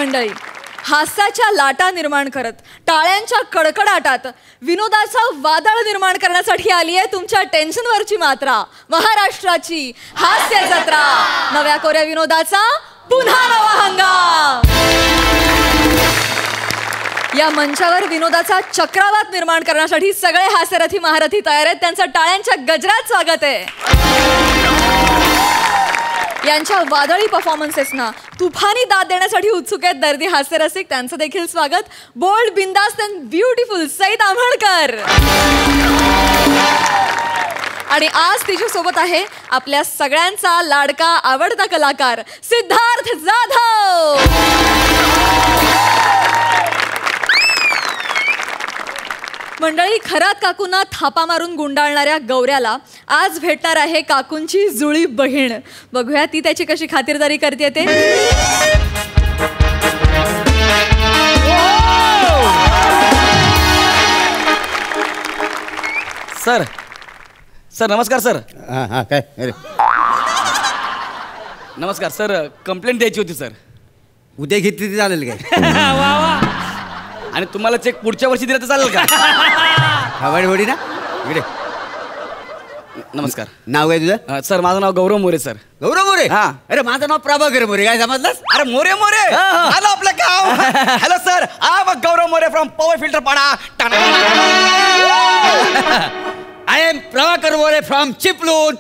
मंडळी हास्याच्या लाटा निर्माण करत टाळ्यांच्या कडकडाटात विनोदाचं वादळ निर्माण करण्यासाठी आली आहे तुमच्या टेन्शनवरची मात्रा महाराष्ट्राची हास्य जत्रा. नव्या कोऱ्या विनोदाचा पुन्हा नवा हंगाम. या मंचावर विनोदाचा चक्रवात निर्माण करण्यासाठी सगळे हास्यरथी महारथी तयार आहेत. त्यांचं टाळ्यांच्या गजरात स्वागत आहे. यांच्या वादळी परफॉर्मन्सेसना तुफानी दाद देण्यासाठी उत्सुक आहेत दर्दी हास्यरसिक. त्यांचं देखील स्वागत. बोल्ड, बिंदास्त अँड ब्युटिफुल सईद आंबेडकर. आणि आज तिच्या सोबत आहे आपल्या सगळ्यांचा लाडका आवडता कलाकार सिद्धार्थ जाधव. मंडळी, खरात काकूंना थापा मारून गुंडाळणाऱ्या गौऱ्याला आज भेटणार आहे काकूंची जुळी बहीण. बघूया ती त्याची कशी खातिरदारी करते ते. सर सर नमस्कार सर. हां काय अरे नमस्कार सर. कंप्लेंट द्यायची होती सर. उद्या घेतली ती चालेल काय? वा वा. आणि तुम्हाला चेक पुढच्या वर्षी दिला तर चालेल का? हवाडी ना इकडे. नमस्कार. नाव काय तुझं? सर माझं नाव गौरव मोरे सर. गौरव मोरे? हा. अरे माझं नाव प्रभाकर मोरे. काय समजलंस? अरे मोरे मोरे आलं आपलं गाव. Hello sir, I Gaurav More from power filter Pada. I am Prabhakar More from Chiplun.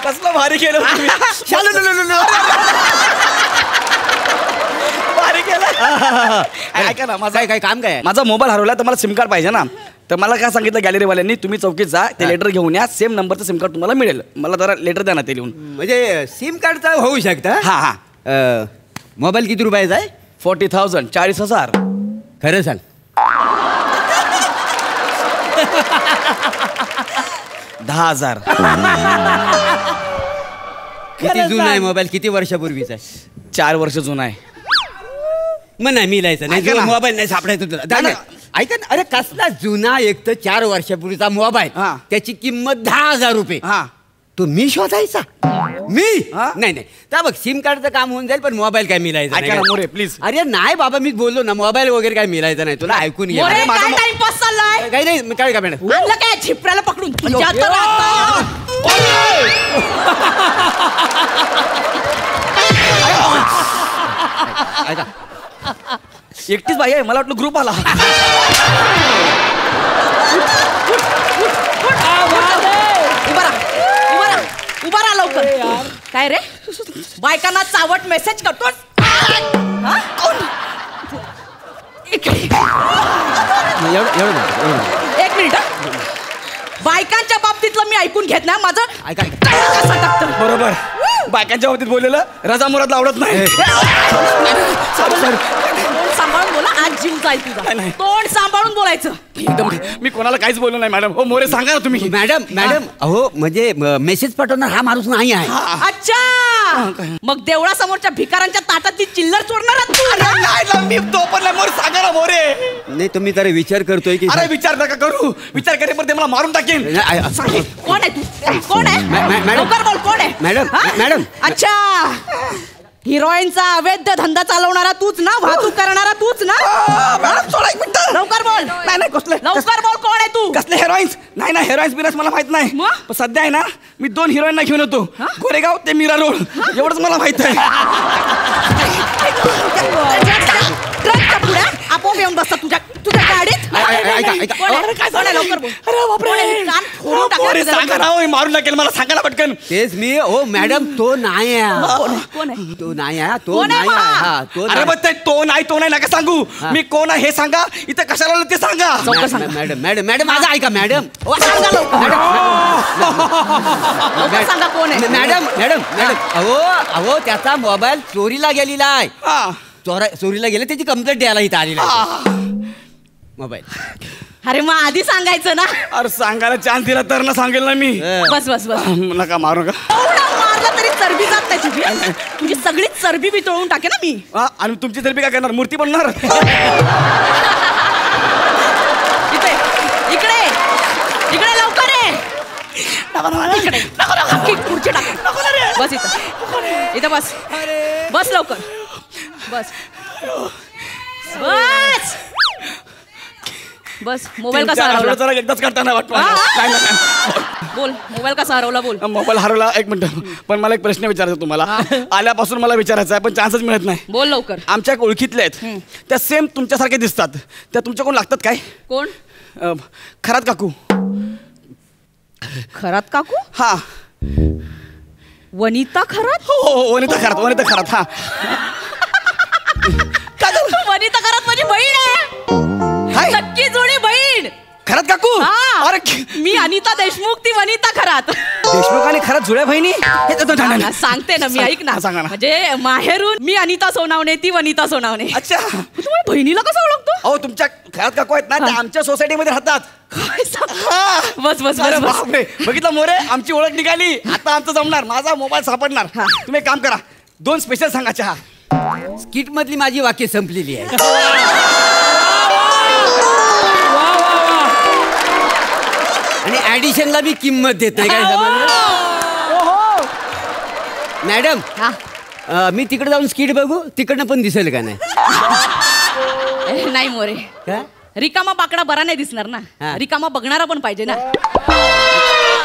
कसलं भारी केलं भारी केलं. ऐका ना, माझा काय काम काय? माझा मोबाईल हरवला तर मला सिम कार्ड पाहिजे ना. तर मला काय सांगितलं गॅलरीवाल्यांनी, तुम्ही चौकीत जा, ते लेटर घेऊन या, सेम नंबरचं सिम कार्ड तुम्हाला मिळेल. मला जरा लेटर द्या ना ते लिहून. म्हणजे सिम कार्डचा होऊ शकतं? हां हां. मोबाईल किती रुपयाचा आहे? 40,000 40,000. खरं सांग. 10,000. किती जुना आहे मोबाईल? किती वर्षापूर्वीचा आहे? 4 वर्ष जुना आहे. मग नाही मिळायचं नाही. ऐका ना. मोबाईल नाही सापडायचं तुला. ऐका ना, अरे कसला जुना एक तर 4 वर्षापूर्वीचा मोबाईल, हा. त्याची किंमत 10,000 रुपये. हां. तो मी शोधायचा? मी हा? नाही नाही. त्या बघ सिम कार्डचं काम होऊन जाईल, पण मोबाईल काय मिळायचा ऐका ना मोरे प्लीज. अरे नाही बाबा, मी बोललो ना मोबाईल वगैरे काय मिळायचा नाही. तुला ऐकून घे. मोरे, माझा काय टाइमपास चाललाय? काही नाही. काय मॅडम? आणलं काय झिपऱ्याला पकडून तुझ्या तर आता. ऐका, एकटीच बाई आहे, मला वाटलं ग्रुप आला. उभा राहा लवकर. काय रे, बायकांना चावट मेसेज करतोस? एक मिनिट. बायकांच्या बाबतीतलं मी ऐकून घेत ना, माझं ऐका. कसं टाकतं. बरोबर. बायकांच्या बाबतीत बोललेलं रजा मुराद आवडत नाही. तोंड सांभाळून बोला, आज जीव जाईल तुझा. नाही. तोंड सांभाळून बोलायचं. एकदम मी कोणाला काहीच बोललो नाही मॅडम. हो मोरे सांगा ना तुम्ही. मॅडम अहो म्हणजे मेसेज पाठवणार हा माणूस नाही आहे. अच्छा, मग देवळासमोरच्या भिकारांच्या ताटातली चिल्लर चोरणार आहात तू? नाही मी तो पण नाही. मोरे सांगा ना मोरे. नाही तुम्ही जरा विचार करतोय की? अरे विचार नका करू. विचार करेपर्यंत ते मला मारून टाकेन. कोण आहे तू? कोण आहे? मॅडम. लवकर बोल, कोण आहे? मॅडम. अच्छा, हिरोईनचा अवैध धंदा चालवणारा तूच ना? वाहतूक करणारा तूच ना? मॅडम सोडा एक मिनिट. लवकर बोल. नाही कसले लवकर बोल, कोण आहे तू? कसले हेरोईन्स? नाही हेरोईन्स बिरस मला माहित नाही. मग? पण सध्या आहे ना, मी 2 हिरोईनना घेऊन येतो. गोरेगाव ते मीरा रोड, एवढंच मला माहित आहे. ट्रकच्या पुढे आपोआप येऊन बसतात तुझ्या गाडीत. ऐका. कोण आहे? कोण आहे? लवकर बोल. अरे बापरे. कान फोडून टाकलं मोरे तुझं. सांगा ना. हो, मारून टाकेल मला. सांगा ना पटकन. तेच मी. ओ मॅडम तो नाही आहे. कोण आहे? तो नाही आहे. तो कोण आहे नाही आहे. बा? हा तो अरे नाही. मग ते तो नाही नका सांगू. मी कोण आहे हे सांगा. इथं कशाला आलं ते सांगा. मॅडम माझा ऐका. मॅडम सांगा लवकर. लवकर सांगा कोण आहे? मॅडम अहो त्याचा मोबाईल चोरीला गेलेला आहे. चोरीला गेला, त्याची कंप्लेंट द्यायला इथं आलेला मोबाईल. अरे मग आधी सांगायचं ना. अरे सांगायला चान्स दिला तर ना सांगेल ना मी. बस नका मारू का. मारलं तरी चरबी जात नाही तुझी सगळी चरबी वितळून टाके ना मी. आणि तुमची चरबी काय करणार? मूर्ती बनणार. इकडे लवकर आहे. इकडे. खुर्ची टाक. बस इथं बस. बस लवकर बस. बस बस. मोबाईल कसा हरवला? एकदाच करताना वाटतं. बोल मोबाईल कसा हरवला? बोल. मोबाईल हरवला. एक मिनिट, पण मला एक प्रश्न विचारायचा तुम्हाला. आल्यापासून मला विचारायचा आहे पण चान्सच मिळत नाही. बोल लवकर. आमच्या एक ओळखीतल्या आहेत, त्या सेम तुमच्यासारखे दिसतात. त्या तुमच्या कोण लागतात काय? कोण? खरात काकू. खरात काकू? हा. वनिता खरात? हो वनिता खरात. वनिता खरात. हा. वनिता खरात माझी बहीण आहे. नक्की जुळी बहीण. खरात काकू? अरे मी अनिता देशमुख, ती वनिता खरात. देशमुख आणि खरात जुळ्या बहिणी? सांगते ना मी, ऐक ना. सांगा ना. म्हणजे माहेरून मी अनिता सोनावणे, ती वनिता सोनावणे. अच्छा. तुम्ही बहिणीला कसं ओळखतो? अहो तुमच्या खरात काकू आहेत ना, त्या आमच्या सोसायटीमध्ये राहतात. बस बस अरे बस. बापरे, बघितलं मोरे, आमची ओळख निघाली. आता आमचं जमणार. माझा मोबाईल सापडणार. तुम्ही एक काम करा, 2 स्पेशल सांगा चहा. स्किट मधली माझी वाक्य संपलेली आहे. आणि ऍडिशनला मी किंमत देत नाही. काय समजलं मॅडम? मी तिकडे जाऊन स्किट बघू, तिकडनं पण दिसेल का नाही? नाही मोरे, रिकामा बाकडा बरा नाही दिसणार ना. रिकामा बघणारा पण पाहिजे ना.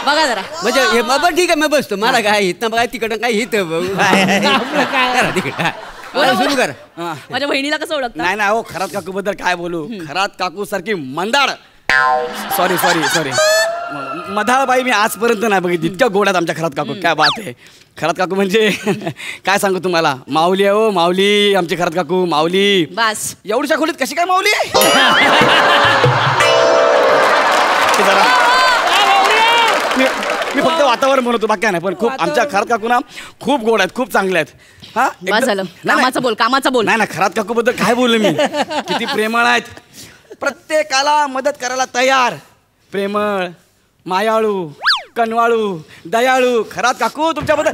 बघा जरा. म्हणजे हे बाबा ठीक आहे, मी बसतो. मला काय इथं बघा, तिकडं काय इथं बघू. तिकडं सुरू कर. माझ्या बहिणीला कसं ओळखतं? नाही हो, खरात काकू बद्दल काय बोलू. खरात काकू सारखी मंदाळ, सॉरी मधाळबाई मी आजपर्यंत नाही बघितली. इतक्या गोड्यात आमच्या खरात काकू. काय बात आहे. खरात काकू म्हणजे काय सांगू तुम्हाला, माऊली आहे हो, माऊली. आमची खरात काकू माऊली. बस. एवढ्या खोलीत कशी काय माऊली? मी फक्त वातावरण म्हणतो, बाकी नाही. पण खूप आमच्या खरात काकू ना खूप गोड आहेत, खूप चांगल्या आहेत. हा झालं. कामाचं बोल, कामाचं बोल. नाही खरात काकू बद्दल काय बोललो मी. किती प्रेमळ आहेत, प्रत्येकाला मदत करायला तयार. प्रेमळ, मायाळू, कनवाळू, दयाळू. खरात काकू तुमच्याबद्दल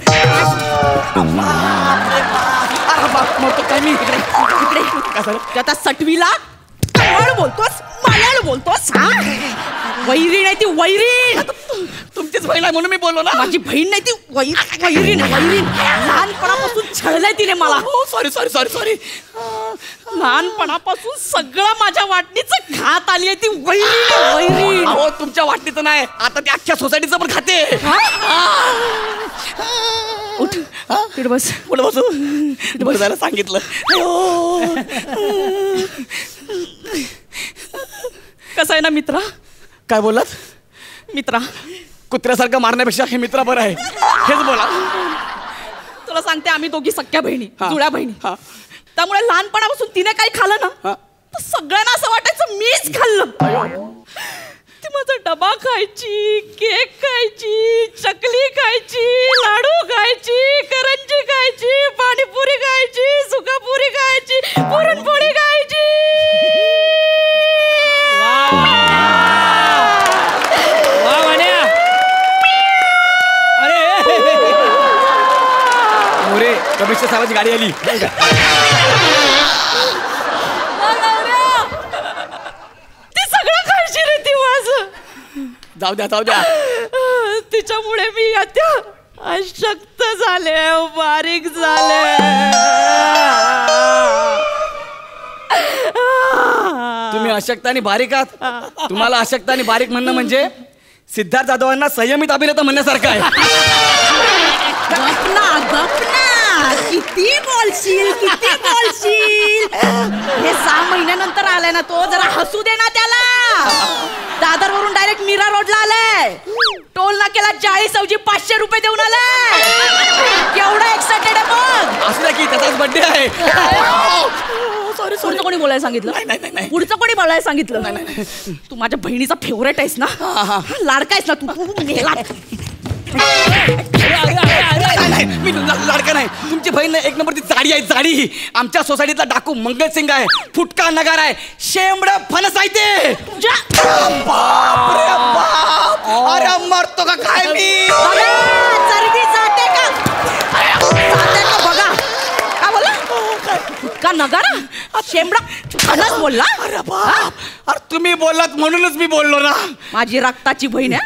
आता सटवीला कनवाळू बोलतोस, मायाळू बोलतोस. वैरीण आहे ती, वैरीण. तुमचीच बहीण आहे म्हणून मी बोललो ना. माझी बहीण नाही ती, वैरीण. लहानपणापासून छळलंय तिने मला. सॉरी. लहानपणापासून सगळं माझ्या वाटणीचं खात आली आहे ती. वैरीण. हो तुमच्या वाटणीचं नाही, आता ती अख्ख्या सोसायटीचं पण खाते. उठ, तिकडे बस. पुढे बसू. बरं झालं सांगितलं. कसं आहे ना मित्रा? काय बोललात? मित्रा, कुत्र्यासारखं मारण्यापेक्षा हे मित्रा बरं आहे. हेच बोला. तुला सांगते, आम्ही दोघी सख्या बहिणी, जुळ्या बहिणी. त्यामुळे लहानपणापासून तिने काही खाल्लं ना, तर सगळ्यांना असं वाटायचं मीच खाल्लं. ती माझा डबा खायची, केक खायची, चकली खायची, लाडू खायची, करंजी खायची, पाणीपुरी खायची, सुकापुरी खायची, पुरणपोळी खायची. मोरे, कमिशनर साहेबांची गाडी आली. ती सगळं खायची रे ती माझं. जाऊ द्या. तिच्यामुळे मी आता अशक्त झाले, बारीक झाले. तुम्ही अशक्त आणि बारीक आहात. तुम्हाला अशक्त आणि बारीक म्हणणं म्हणजे सिद्धार्थ जाधवांना संयमित अभिनेता म्हणण्यासारखं आहे. गपना. किती बोलशील. हे 6 महिन्यानंतर आलाय ना तो, जरा हसू दे ना त्याला. दादर वरून डायरेक्ट मीरा रोडला आलाय. टोल नाक्याला 40 ऐवजी 500 रुपये देऊन आलाय. केवढा एक्साइटेड आहे बघ. असू द्या की त्याचाच बर्थडे आहे. सॉरी. पुढचं कोणी बोलायला सांगितलं? नाही. पुढचं कोणी बोलायला सांगितलं? नाही. तू माझ्या बहिणीचा फेवरेट आहेस ना, लाडका आहेस ना तू. मी लाडका नाही. तुमची बहीण एक नंबरची जाडी आहे, जाडी. आमच्या सोसायटीतला डाकू मंगलसिंग आहे, फुटका नगार आहे, शेंबड फणस आहे ते. अरे मरतो का काय मी? चरबी जाते का बघा. काय बोला? इतका नगारा शेंबडा खरंच बोलला. अरे बाप, अरे तुम्ही बोललात म्हणूनच मी बोललो ना. माझी रक्ताची बहीण आहे,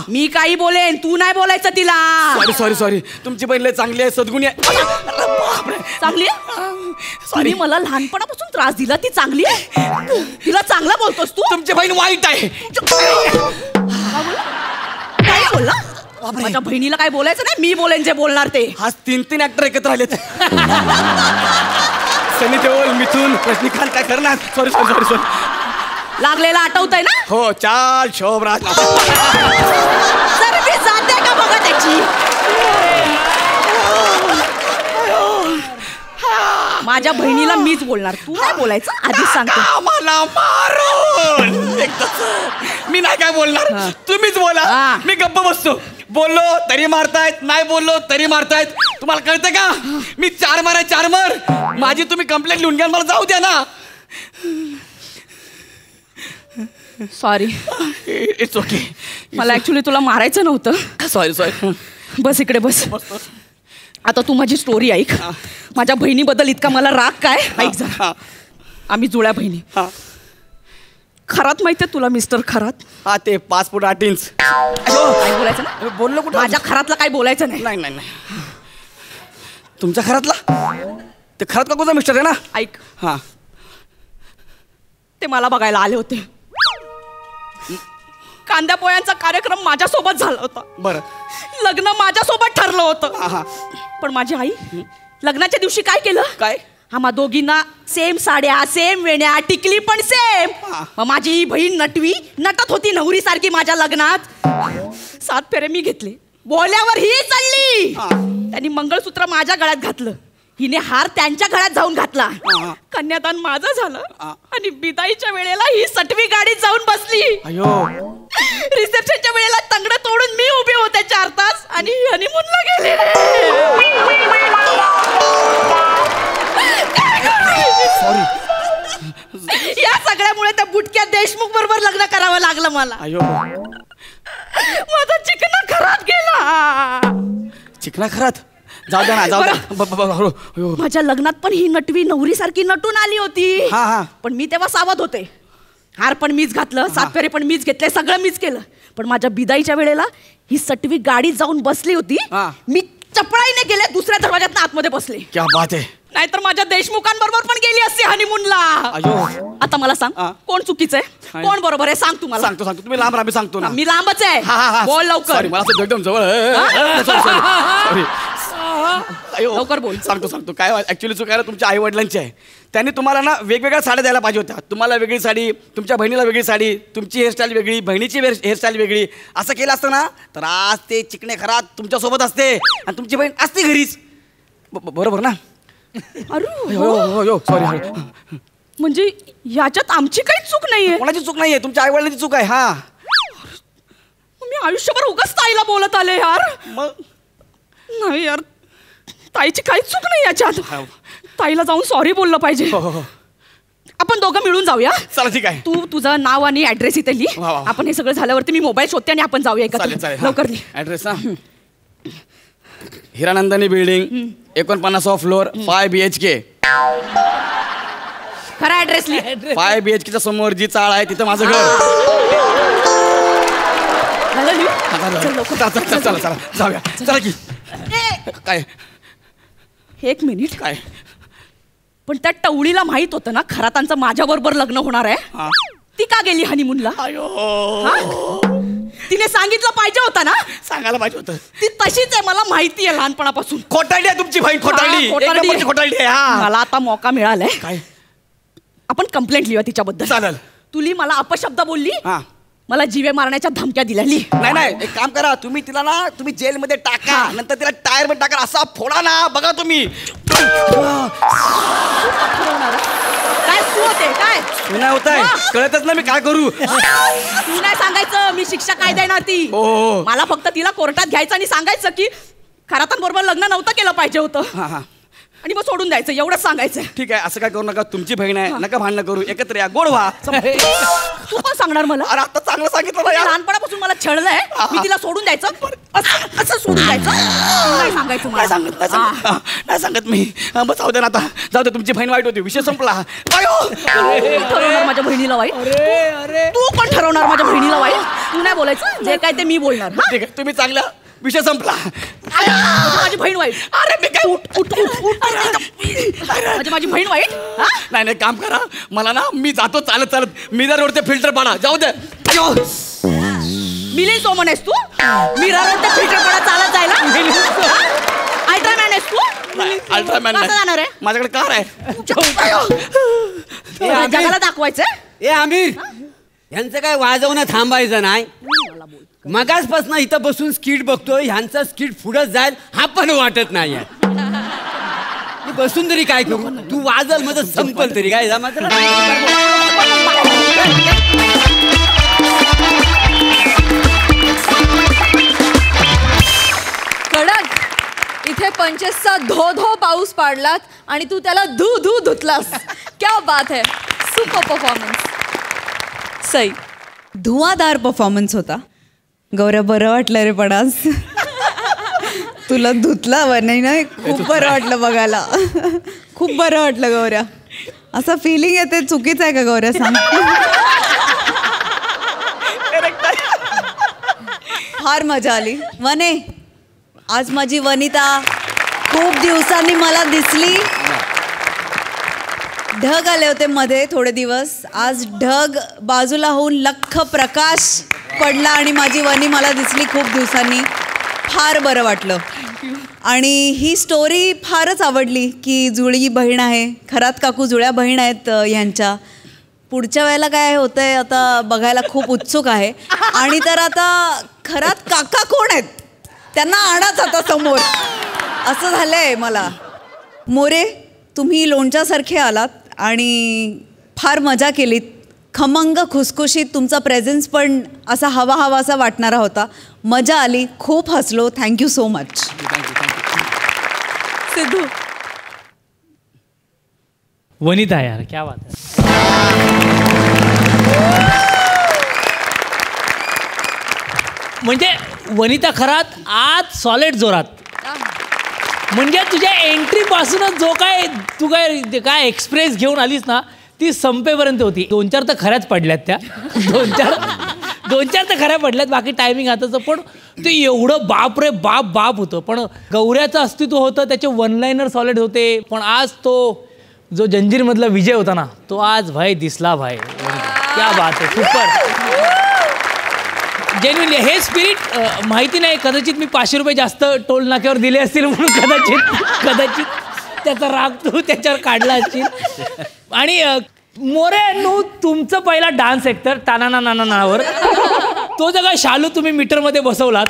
मी काही बोलेन, तू नाही बोलायचं तिला. सॉरी सॉरी सॉरी, तुमची बहीण लय चांगली आहे, सद्गुणी आहे. अरे बापरे. चांगली आहे? सॉरी, मला लहानपणापासून त्रास दिला, ती चांगली आहे? तिला चांगला बोलतोस तू? तुमची बहीण वाईट आहे. काय बोलला? माझ्या बहिणीला काय बोलायचं नाही, मी बोलेन जे बोलणार ते. आज 3 ऍक्टर एकत्र आलेत. सनी देओल, मिथून, रजनीकांत, काय करणार. Sorry sorry sorry sorry. लागलेला आठवतंय ना? हो, चाल शोभराज. सर मी जाते का बघा त्याची. माझ्या बहिणीला मीच बोलणार, तू नाही बोलायचं, आधीच सांगतो. मला मारून मी नाही काय बोलणार, तुम्हीच बोला. मी गप्प बसतो. बोललो तरी मारतायत, नाही बोललो तरी मारतायत. तुम्हाला कळतं का? मी 4 मार आहे, 4 मार. माझी तुम्ही कंप्लेंट लिहून घ्या, मला जाऊ द्या ना. Sorry, it's okay. मला ऍक्च्युली तुला मारायचं नव्हतं. Sorry sorry. बस इकडे बस. आता तू माझी स्टोरी ऐक. माझ्या बहिणीबद्दल इतका मला राग काय, ऐक जरा. आम्ही जुळ्या बहिणी. खरात माहितीये तुला, मिस्टर खरात? हा, ते 5 फूट 8 इंच. काय बोलायचं ना? बोललो कुठं? माझ्या खरातला काय बोलायचं नाही. नाही नाही नाही. तुमच्या घरातला ते खरात काकूचा मिस्टर आहे ना? ऐक, हा. ते मला बघायला आले होते. कांद्या पोळ्यांचा कार्यक्रम माझ्यासोबत झाला होता. बरं. लग्न माझ्यासोबत ठरलं होतं. हा. पण माझी आई लग्नाच्या दिवशी काय केलं? काय? आम्हा दोघींना सेम साड्या, सेम वेण्या, टिकली पण सेम. मग माझी बहीण नटवी नटत होती नवरी सारखी माझ्या लग्नात. 7 फेरे मी घेतले, बोल्यावर ही चढली. त्यांनी मंगळसूत्र माझ्या गळ्यात घातलं, हिने हार त्यांच्या गळ्यात जाऊन घातला. कन्यादान माझं झालं आणि बिदाईच्या वेळेला ही 6वी गाडीत जाऊन बसली. अयो. रिसेप्शनच्या वेळेला तंगड तोडून मी उभे होते 4 तास आणि हनीमूनला गेले. या सगळ्यामुळे त्या बुटक्या देशमुख बरोबर लग्न करावं लागलं मला. अयो. माझा चिकना खरात गेला. चिकना खरात? जाऊ द्या ना, जाऊ द्या. माझ्या लग्नात पण ही नटवी नवरी सारखी नटून आली होती. हा. पण मी तेव्हा सावध होते. हार पण मीच घातलं, 7 फेरे पण मीच घेतले, सगळं मीच केलं. पण माझ्या बिदाईच्या वेळेला ही 6वी गाडीत जाऊन बसली होती. मी चपळाईने गेले, दुसऱ्या दरवाज्यात आतमध्ये बसले. क्या बात आहे. नाहीतर माझ्या देशमुखांबरोबर पण गेली असती हनीमूनला. अयो. आता मला सांग, कोण चुकीचं आहे, कोण बरोबर आहे, सांग तुम्हाला. सांगतो सांगतो. तुम्ही लांब राहा, सांगतो ना. मी लांबच आहे. बोल लवकर. सॉरी, मला असं एकदम जवळ. सॉरी. लवकर बोल. सांगतो. काय ऍक्च्युली चुकायला तुमच्या आई वडिलांची आहे. त्यांनी तुम्हाला ना वेगवेगळ्या साड्या द्यायला पाहिजे होत्या. तुम्हाला वेगळी साडी, तुमच्या बहिणीला वेगळी साडी, तुमची हेअरस्टाईल वेगळी, बहिणीची हेअरस्टाईल वेगळी. असं केलं असतं ना तर आज ते चिकणे खरात तुमच्यासोबत असते आणि तुमची बहीण असते घरीच. बरोबर ना? अरे सॉरी. म्हणजे याच्यात आमची काहीच चूक नाहीये. कोणाची चूक नाहीये, तुमच्या आई वडिलांची चूक आहे. हा. मी आयुष्यभर उगाच ताईला बोलत आले यार. मग नाही यार, ताईची काहीच चूक नाही याच्यात. ताईला जाऊन सॉरी बोललं पाहिजे. आपण दोघं मिळून जाऊया. चला ठीक आहे. तू तुझं नाव आणि ऍड्रेस इथे लिह. आपण हे सगळं झाल्यावरती मी मोबाईल शोधते आणि आपण जाऊया एकत्र. लवकर लिह address. Hiranandani building, 49 floor, 5 BHK. खरा ऍड्रेस लिह. 5 BHK च्या समोर जी चाळ आहे तिथं माझं घर. झालं लिह. चला जाऊया. चला की. काय? 1 मिनिट. काय? पण त्या टवळीला माहित होतं ना खरातांचं माझ्या बरोबर लग्न होणार आहे. ती का गेली हनीमूनला? तिने सांगितलं पाहिजे होतं ना. सांगायला पाहिजे होतं. ती तशीच आहे, मला माहिती आहे लहानपणापासून. खोटारडी आहे तुमची बहीण. खोटारडी आहे. मला आता मौका मिळालाय. काय? आपण कंप्लेंट लिहूया तिच्याबद्दल. चालेल. तुली मला अपशब्द बोलली, हा. मला जीवे मारण्याच्या धमक्या दिल्या. नाही, एक काम करा, तुम्ही तिला ना तुम्ही जेलमध्ये टाका, नंतर तिला टायर मध्ये टाका, असा फोडा ना. बघा तुम्ही काय तू होते काय नाही होत आहे. कळतच ना मी काय करू. तू नाही सांगायचं, मी शिक्षा काय देणार ती. मला फक्त तिला कोर्टात घ्यायचं आणि सांगायचं की खरातांबरोबर लग्न नव्हतं केलं पाहिजे होतं आणि मग सोडून द्यायचं, एवढंच सांगायचं. ठीक आहे, असं काय करू नका. तुमची बहीण आहे, नका भांडणं करू, एकत्र या, गोड व्हा. तू पण सांगणार मला? अरे आता चांगलं सांगितलं ना यार. लहानपणापासून मला छळलंय, मी तिला सोडून द्यायचं, असं सोडून द्यायचं, नाही सांगायचं मला. नाही सांगत मी. बस जाऊ दे ना आता, जाऊ दे. तुमची बहीण वाईट होती, विषय संपला. अयो तू ठरवणार माझ्या बहिणीला वाईट? तू पण ठरवणार माझ्या बहिणीला वाईट? तू नाही बोलायचं, जे काय ते मी बोलणार. ठीक आहे, तुम्ही चांगलं, विषय संपला. माझी बहीण वाईट? अरे मी काय माझी बहीण वाईट? नाही नाही, काम करा. मला ना, मी जातो चालत चालत. मीरा रोडचे फिल्टर पाडा. जाऊ दे. अयो मिलिंद सोमन आहेस तू? मीरा रोड ते फिल्टर पडा चालत जायला? अल्ट्रामॅन आहेस तू? अल्ट्रामॅन कसं जाणार आहे? माझ्याकडे कार आहे. जगाला दाखवायचं? ए आमिर, यांचं काय वाजवणं थांबायचं नाही. मगासपासून इथं बसून स्किट बघतोय, ह्यांचा स्किट पुढे जाईल हा पण वाटत नाही. बसून तरी काय करू, तू वाजल माझं संपल तरी काय मात्र. कडक, इथे 25चा धो पाऊस पाडलात आणि तू त्याला धू धुतलास. क्या बात है, सुपर परफॉर्मन्स. सई, धुवाधार परफॉर्मन्स होता. गौऱ्या, बरं वाटलं रे पण आज तुला धुतला नाही ना, खूप बरं वाटलं बघायला. खूप बरं वाटलं गौऱ्या. असं फिलिंग येते, चुकीचं आहे का गौऱ्या सांग? फार मजा आली. वने, आज माझी वनिता खूप दिवसांनी मला दिसली. ढग आले होते मध्ये थोडे दिवस, आज ढग बाजूला होऊन लख्ख प्रकाश पडला आणि माझी वनी मला दिसली खूप दिवसांनी. फार बरं वाटलं. आणि ही स्टोरी फारच आवडली की जुळी बहीण आहे. खरात काकू जुळ्या बहीण आहेत ह्यांच्या. पुढच्या वेळेला काय होतंय आता बघायला खूप उत्सुक आहे. आणि तर आता खरात काका कोण आहेत त्यांना आणाच आता समोर, असं झालंय मला. मोरे, तुम्ही लोणच्यासारखे आलात आणि फार मजा केलीत. खमंग खुसखुशीत तुमचा प्रेझेन्स पण असा हवा असा वाटणारा होता. मजा आली, खूप हसलो. Thank you so much. Sidhu, Vanita यार, क्या बात है. म्हणजे वनिता खरात आज सॉलिड जोरात. म्हणजे तुझ्या एंट्री पासूनच जो काय तू काय एक्सप्रेस घेऊन आलीस ना, ती संपेपर्यंत होती. 2-4 तर खऱ्याच पडल्यात त्या. 2-4 तर खऱ्या पडल्यात, बाकी टायमिंग हाताचं. पण ते एवढं बाप रे बाप होतं. पण गौऱ्याचं अस्तित्व होतं, त्याचे वन लाईनर सॉलिड होते. पण आज तो जो जंजीरमधला विजय होता ना, तो आज भाई दिसला भाई. क्या बात आहे, सुपर. जेन्युइनली हे स्पिरिट माहिती नाही, कदाचित मी 500 रुपये जास्त टोल नाक्यावर दिले असतील म्हणून कदाचित त्याचा राग तू त्याच्यावर काढला असशील. आणि मोरे, तुमचं पहिला डान्स एकतर टाना नानावर तो जो काय शालू तुम्ही मीटरमध्ये बसवलात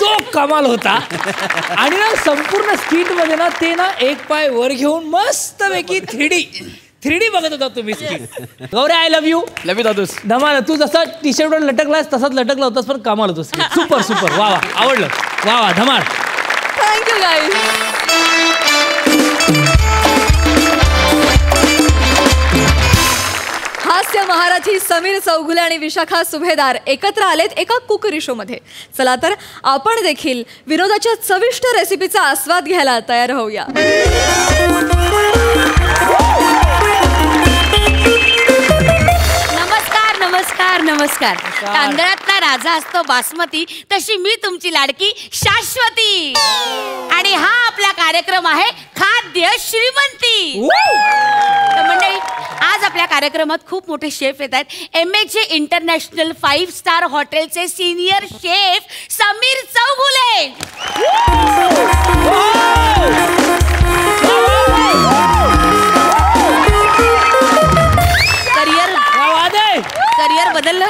तो कमाल होता. आणि ना संपूर्ण स्किटमध्ये ना ते ना एक पाय वर घेऊन मस्तपैकी 3D बघत होता तुम्ही स्किट. गौरे, आय लव्ह यू दादूस. धमाल. तू जसा टी शर्टवर लटकलास तसाच लटकला होतास, पण कमाल होतोस. सुपर वा आवडलं. वा धमाल. Thank you guys. हास्य महारथी समीर चौगुले आणि विशाखा सुभेदार एकत्र आलेत एका कुकरी शो मध्ये. चला तर आपण देखील विनोदाच्या चविष्ट रेसिपीचा आस्वाद घ्यायला तयार होऊया. नमस्कार. तांदळातला राजा असतो बासमती, तशी मी तुमची लाडकी शाश्वती. आणि हा आपला कार्यक्रम आहे खाद्य श्रीमंती. तर मंडळी, आज आपल्या कार्यक्रमात खूप मोठे शेफ येत आहेत. MAJ इंटरनॅशनल 5 स्टार हॉटेलचे senior chef Sameer Chougule. Career बदललं?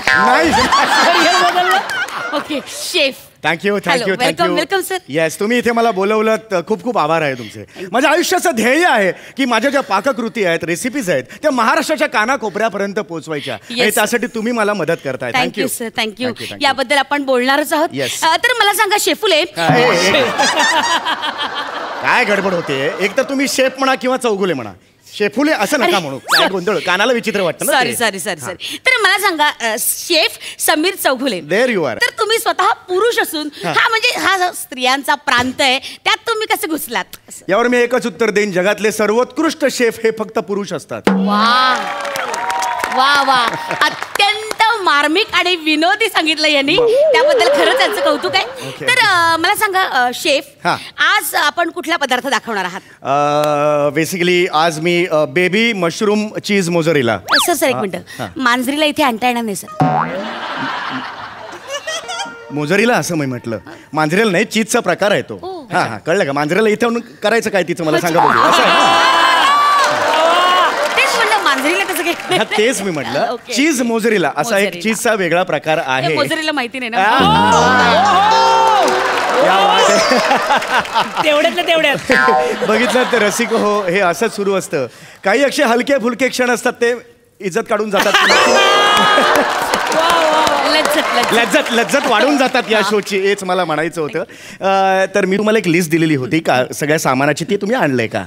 Okay chef. Thank you. Welcome sir. Yes, तुम्ही इथे मला बोलवलं, खूप खूप आभार आहे तुमचे. माझ्या आयुष्याचं ध्येय आहे की माझ्या ज्या पाककृती आहेत, रेसिपीज आहेत, त्या महाराष्ट्राच्या कानाकोपऱ्यापर्यंत पोहोचवायच्या. आणि त्यासाठी तुम्ही मला मदत करताय. Thank you sir. थँक्यू. याबद्दल आपण बोलणारच आहोत. तर मला सांगा शेफुले, काय गडबड होते? एक तर तुम्ही शेफ म्हणा किंवा चौगुले म्हणा. शेफुले असं नका म्हणू, काय गोंधळ, कानाला विचित्र वाटतं ना सॉरी ते. Sorry sorry sorry. तर मला सांगा chef Sameer Chougule, There you are. तर तुम्ही स्वतः पुरुष असून हा म्हणजे हा स्त्रियांचा प्रांत आहे, त्यात तुम्ही कसे घुसलात? यावर मी एकच उत्तर देईन, जगातले सर्वोत्कृष्ट शेफ हे फक्त पुरुष असतात. वा वा वा, अत्यंत मार्मिक आणि विनोदी सांगितलं यांनी, त्याबद्दल खरंच त्यांचं कौतुक आहे. Okay. तर मला सांगा शेफ, हा. आज आपण कुठला पदार्थ दाखवणार आहात? बेसिकली आज मी बेबी मशरूम चीज मोझरेला. सर एक मिनिट, मांजरीला इथे आणता येणार नाही सर. मोझरेला असं मी म्हटलं, मांजरेला नाही, चीजचा प्रकार आहे तो. हा हा, कळलं का? मांजरेला इथे आणून करायचं काय तिचं मला सांगा बघू. असं आहे ना? तेच म्हणलं मांजरीला कसं काय? हा, तेच मी म्हटलं, Okay. चीज मोझरेला असा एक मोझरेला. चीजचा वेगळा प्रकार आहे. मोजरीला माहिती नाही ना. या बात आहे. तेवढ्यातलं तेवढ्यात. बघितलं तर रसिक हो, हे असंच सुरू असतं. काही असे हलके फुलके क्षण असतात, ते इज्जत काढून जातात. लज्जत वाढून जातात या शोची, हेच मला म्हणायचं होतं. तर मी तुम्हाला एक लिस्ट दिलेली होती का सगळ्या सामानाची, ती तुम्ही आणलंय का?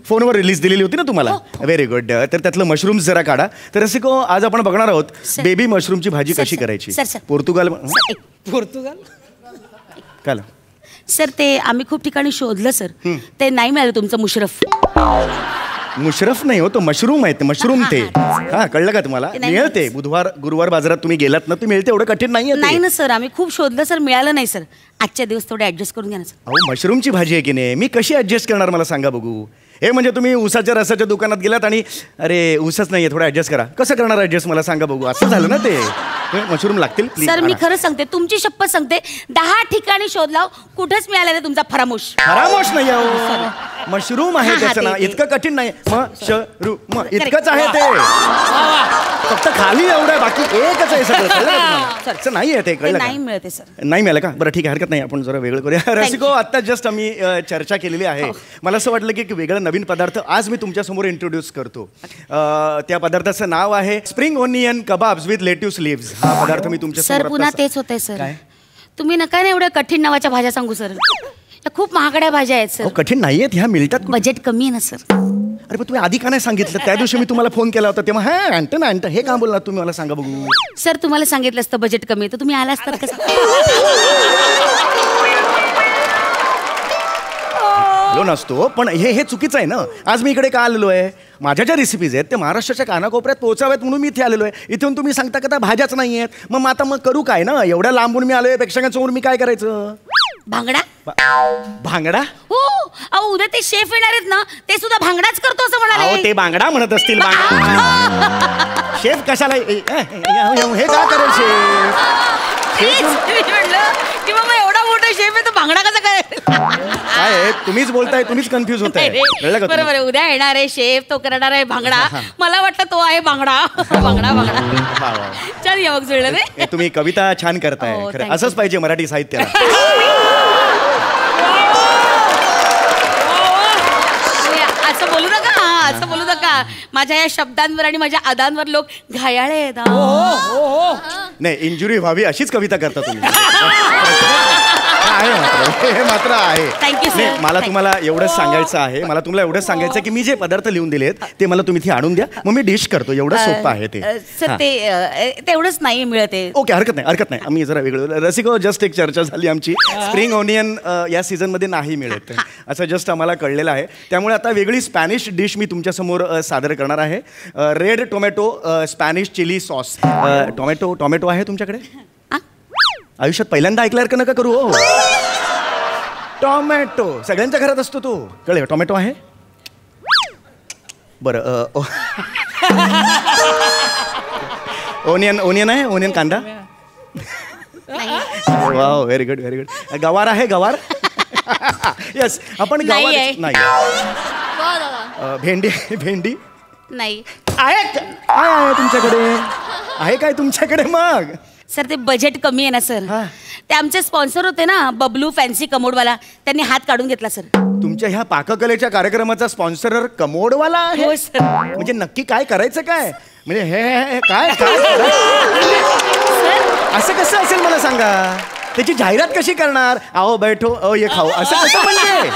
फोनवर लिस्ट दिलेली होती ना तुम्हाला? Very good. तर त्यातलं मशरूम जरा काढा. तर रसिको, आज आपण बघणार आहोत बेबी मशरूमची भाजी कशी करायची. पोर्तुगाल काय सर, ते आम्ही खूप ठिकाणी शोधलं सर, ते नाही मिळालं तुमचं मुशरफ. मुशरफ नाही हो, तो मशरूम आहे. मशरूम ते हा, कळलं का तुम्हाला? मिळते बुधवार गुरुवार बाजारात तुम्ही गेलात ना, तुम्ही मिळते. एवढं कठीण नाही नाही ना सर, आम्ही खूप शोधलं सर, मिळालं नाही सर. आजच्या दिवस थोडे ऍडजस्ट करून घ्या ना सर. अहो, मशरूमची भाजी आहे की नाही, मी कशी ऍडजस्ट करणार मला सांगा बघू. हे म्हणजे तुम्ही ऊसाच्या रसाच्या दुकानात गेलात आणि अरे ऊसच नाहीये, थोडं ऍडजस्ट करा. कसं करणार ऍडजस्ट मला सांगा बघू. असं झालं ना ते. मशरूम लागतील प्लीज. सर मी खरं सांगते, तुमची शपथ सांगते, 10 ठिकाणी शोधला, कुठेच मिळालं नाही तुमचा फरामोश. फरामोश नाही आहे, मशरूम आहे त्याचं नाव. इतकं कठीण नाही. मशरूम इतकंच आहे ते, फक्त खाली एवढं आहे, बाकी एकच आहे सगळं. नाही आहे ते, कळलं नाही मिळते सर. नाही मिळालं का? बरं ठीक आहे, हरकत नाही, आपण जरा वेगळं करूया. रसिको, आता जस्ट आम्ही चर्चा केलेली आहे. मला असं वाटलं की एक वेगळं नवीन पदार्थ आज मी तुमच्या समोर इंट्रोड्यूस करतो. त्या पदार्थाचं नाव आहे spring onion kebabs with lettuce leaves. हा पदार्थ मी तुमच्या सर पुन्हा तेच होतंय सर. तुम्ही नका ना एवढ्या कठीण नावाच्या भाज्या सांगू सर. खूप महागड्या भाज्या आहेत सर. कठीण नाहीयेत, ह्या मिळतात. बजेट कमी आहे ना सर. अरे पण तुम्ही आधी का नाही सांगितलं? त्या दिवशी मी तुम्हाला फोन केला होता तेव्हा हा आणतं ना आणतं, हे का बोलणार तुम्ही मला सांगा बघू. सर तुम्हाला सांगितलं असतं बजेट कमी आहे तर तुम्ही आला असतात कसं? नसतो, पण हे चुकीचं आहे ना. आज मी इकडे का आलेलो आहे? माझ्या ज्या रेसिपीज आहेत ते महाराष्ट्राच्या कानाकोपऱ्यात पोहोचाव्यात म्हणून मी इथे आलेलो आहे. इथून तुम्ही सांगता का त्या भाज्याच नाही आहेत, मग आता मग करू काय ना? एवढ्या लांबून मी आलोय, प्रेक्षकांसमोर मी काय करायचं? भांगडा. भांगडा? हो, अहो उद्या ते शेफ येणार आहेत ना, ते सुद्धा भांगडाच करतो असं म्हणाले. अहो ते बांगडा म्हणत असतील. शेफ कशाला हे काय करेल शेफ? म्हणलं की बाबा एवढा मोठा शेफ आहे तो भांगडा कसा काय? काय तुम्हीच बोलताय, तुम्हीच कन्फ्युज होताय. बरोबर, उद्या येणार आहे शेफ, तो करणार आहे भांगडा. मला वाटलं तो आहे भांगडा. भांगडा चल या मग जुळलं रे. तुम्ही कविता छान करताय. खरं असंच पाहिजे मराठी साहित्याला. असं बोलू नका, असं बोलू नका. माझ्या या शब्दांवर आणि माझ्या अदांवर लोक घायाळे आहेत. नाही, इंजुरी व्हावी अशीच कविता करता तुम्ही. हे मात्र आहे. Thank you sir. मला तुम्हाला एवढंच सांगायचं आहे, मला तुम्हाला एवढंच सांगायचं की मी जे पदार्थ लिहून दिलेत ते मला तुम्ही इथे आणून द्या, मग मी डिश करतो. एवढं सोपं आहे ते. सर ते तेवढंच नाही मिळते. ओके, हरकत नाही. आम्ही जरा वेगळं. रसिको, जस्ट एक चर्चा झाली आमची. स्प्रिंग ओनियन या सीझनमध्ये नाही मिळत असं जस्ट आम्हाला कळलेलं आहे. त्यामुळे आता वेगळी स्पॅनिश डिश मी तुमच्यासमोर सादर करणार आहे. Red tomato Spanish chilli sauce. Tomato आहे तुमच्याकडे? आयुष्यात पहिल्यांदा ऐकल्यावर का नका करू हो. टोमॅटो सगळ्यांच्या घरात असतो तो, कळलं? टोमॅटो आहे? बरं. ओनियन आहे? ओनियन कांदा? Wow, very good. गवार आहे? गवार? येस, आपण गवार नाही. भेंडी नाही आहे तुमच्याकडे? आहे काय तुमच्याकडे? मग सर ते बजेट कमी आहे ना सर. ते आमचे स्पॉन्सर होते ना, बबलू फॅन्सी कमोडवाला, त्यांनी हात काढून घेतला सर. तुमच्या ह्या पाककलेच्या कार्यक्रमाचा स्पॉन्सर कमोडवाला आहे? हो सर. म्हणजे नक्की काय करायचं काय? म्हणजे हे काय असं कसं असेल मला सांगा? त्याची जाहिरात कशी करणार? आओ बैठो, ये खाओ, असं कसं? म्हणजे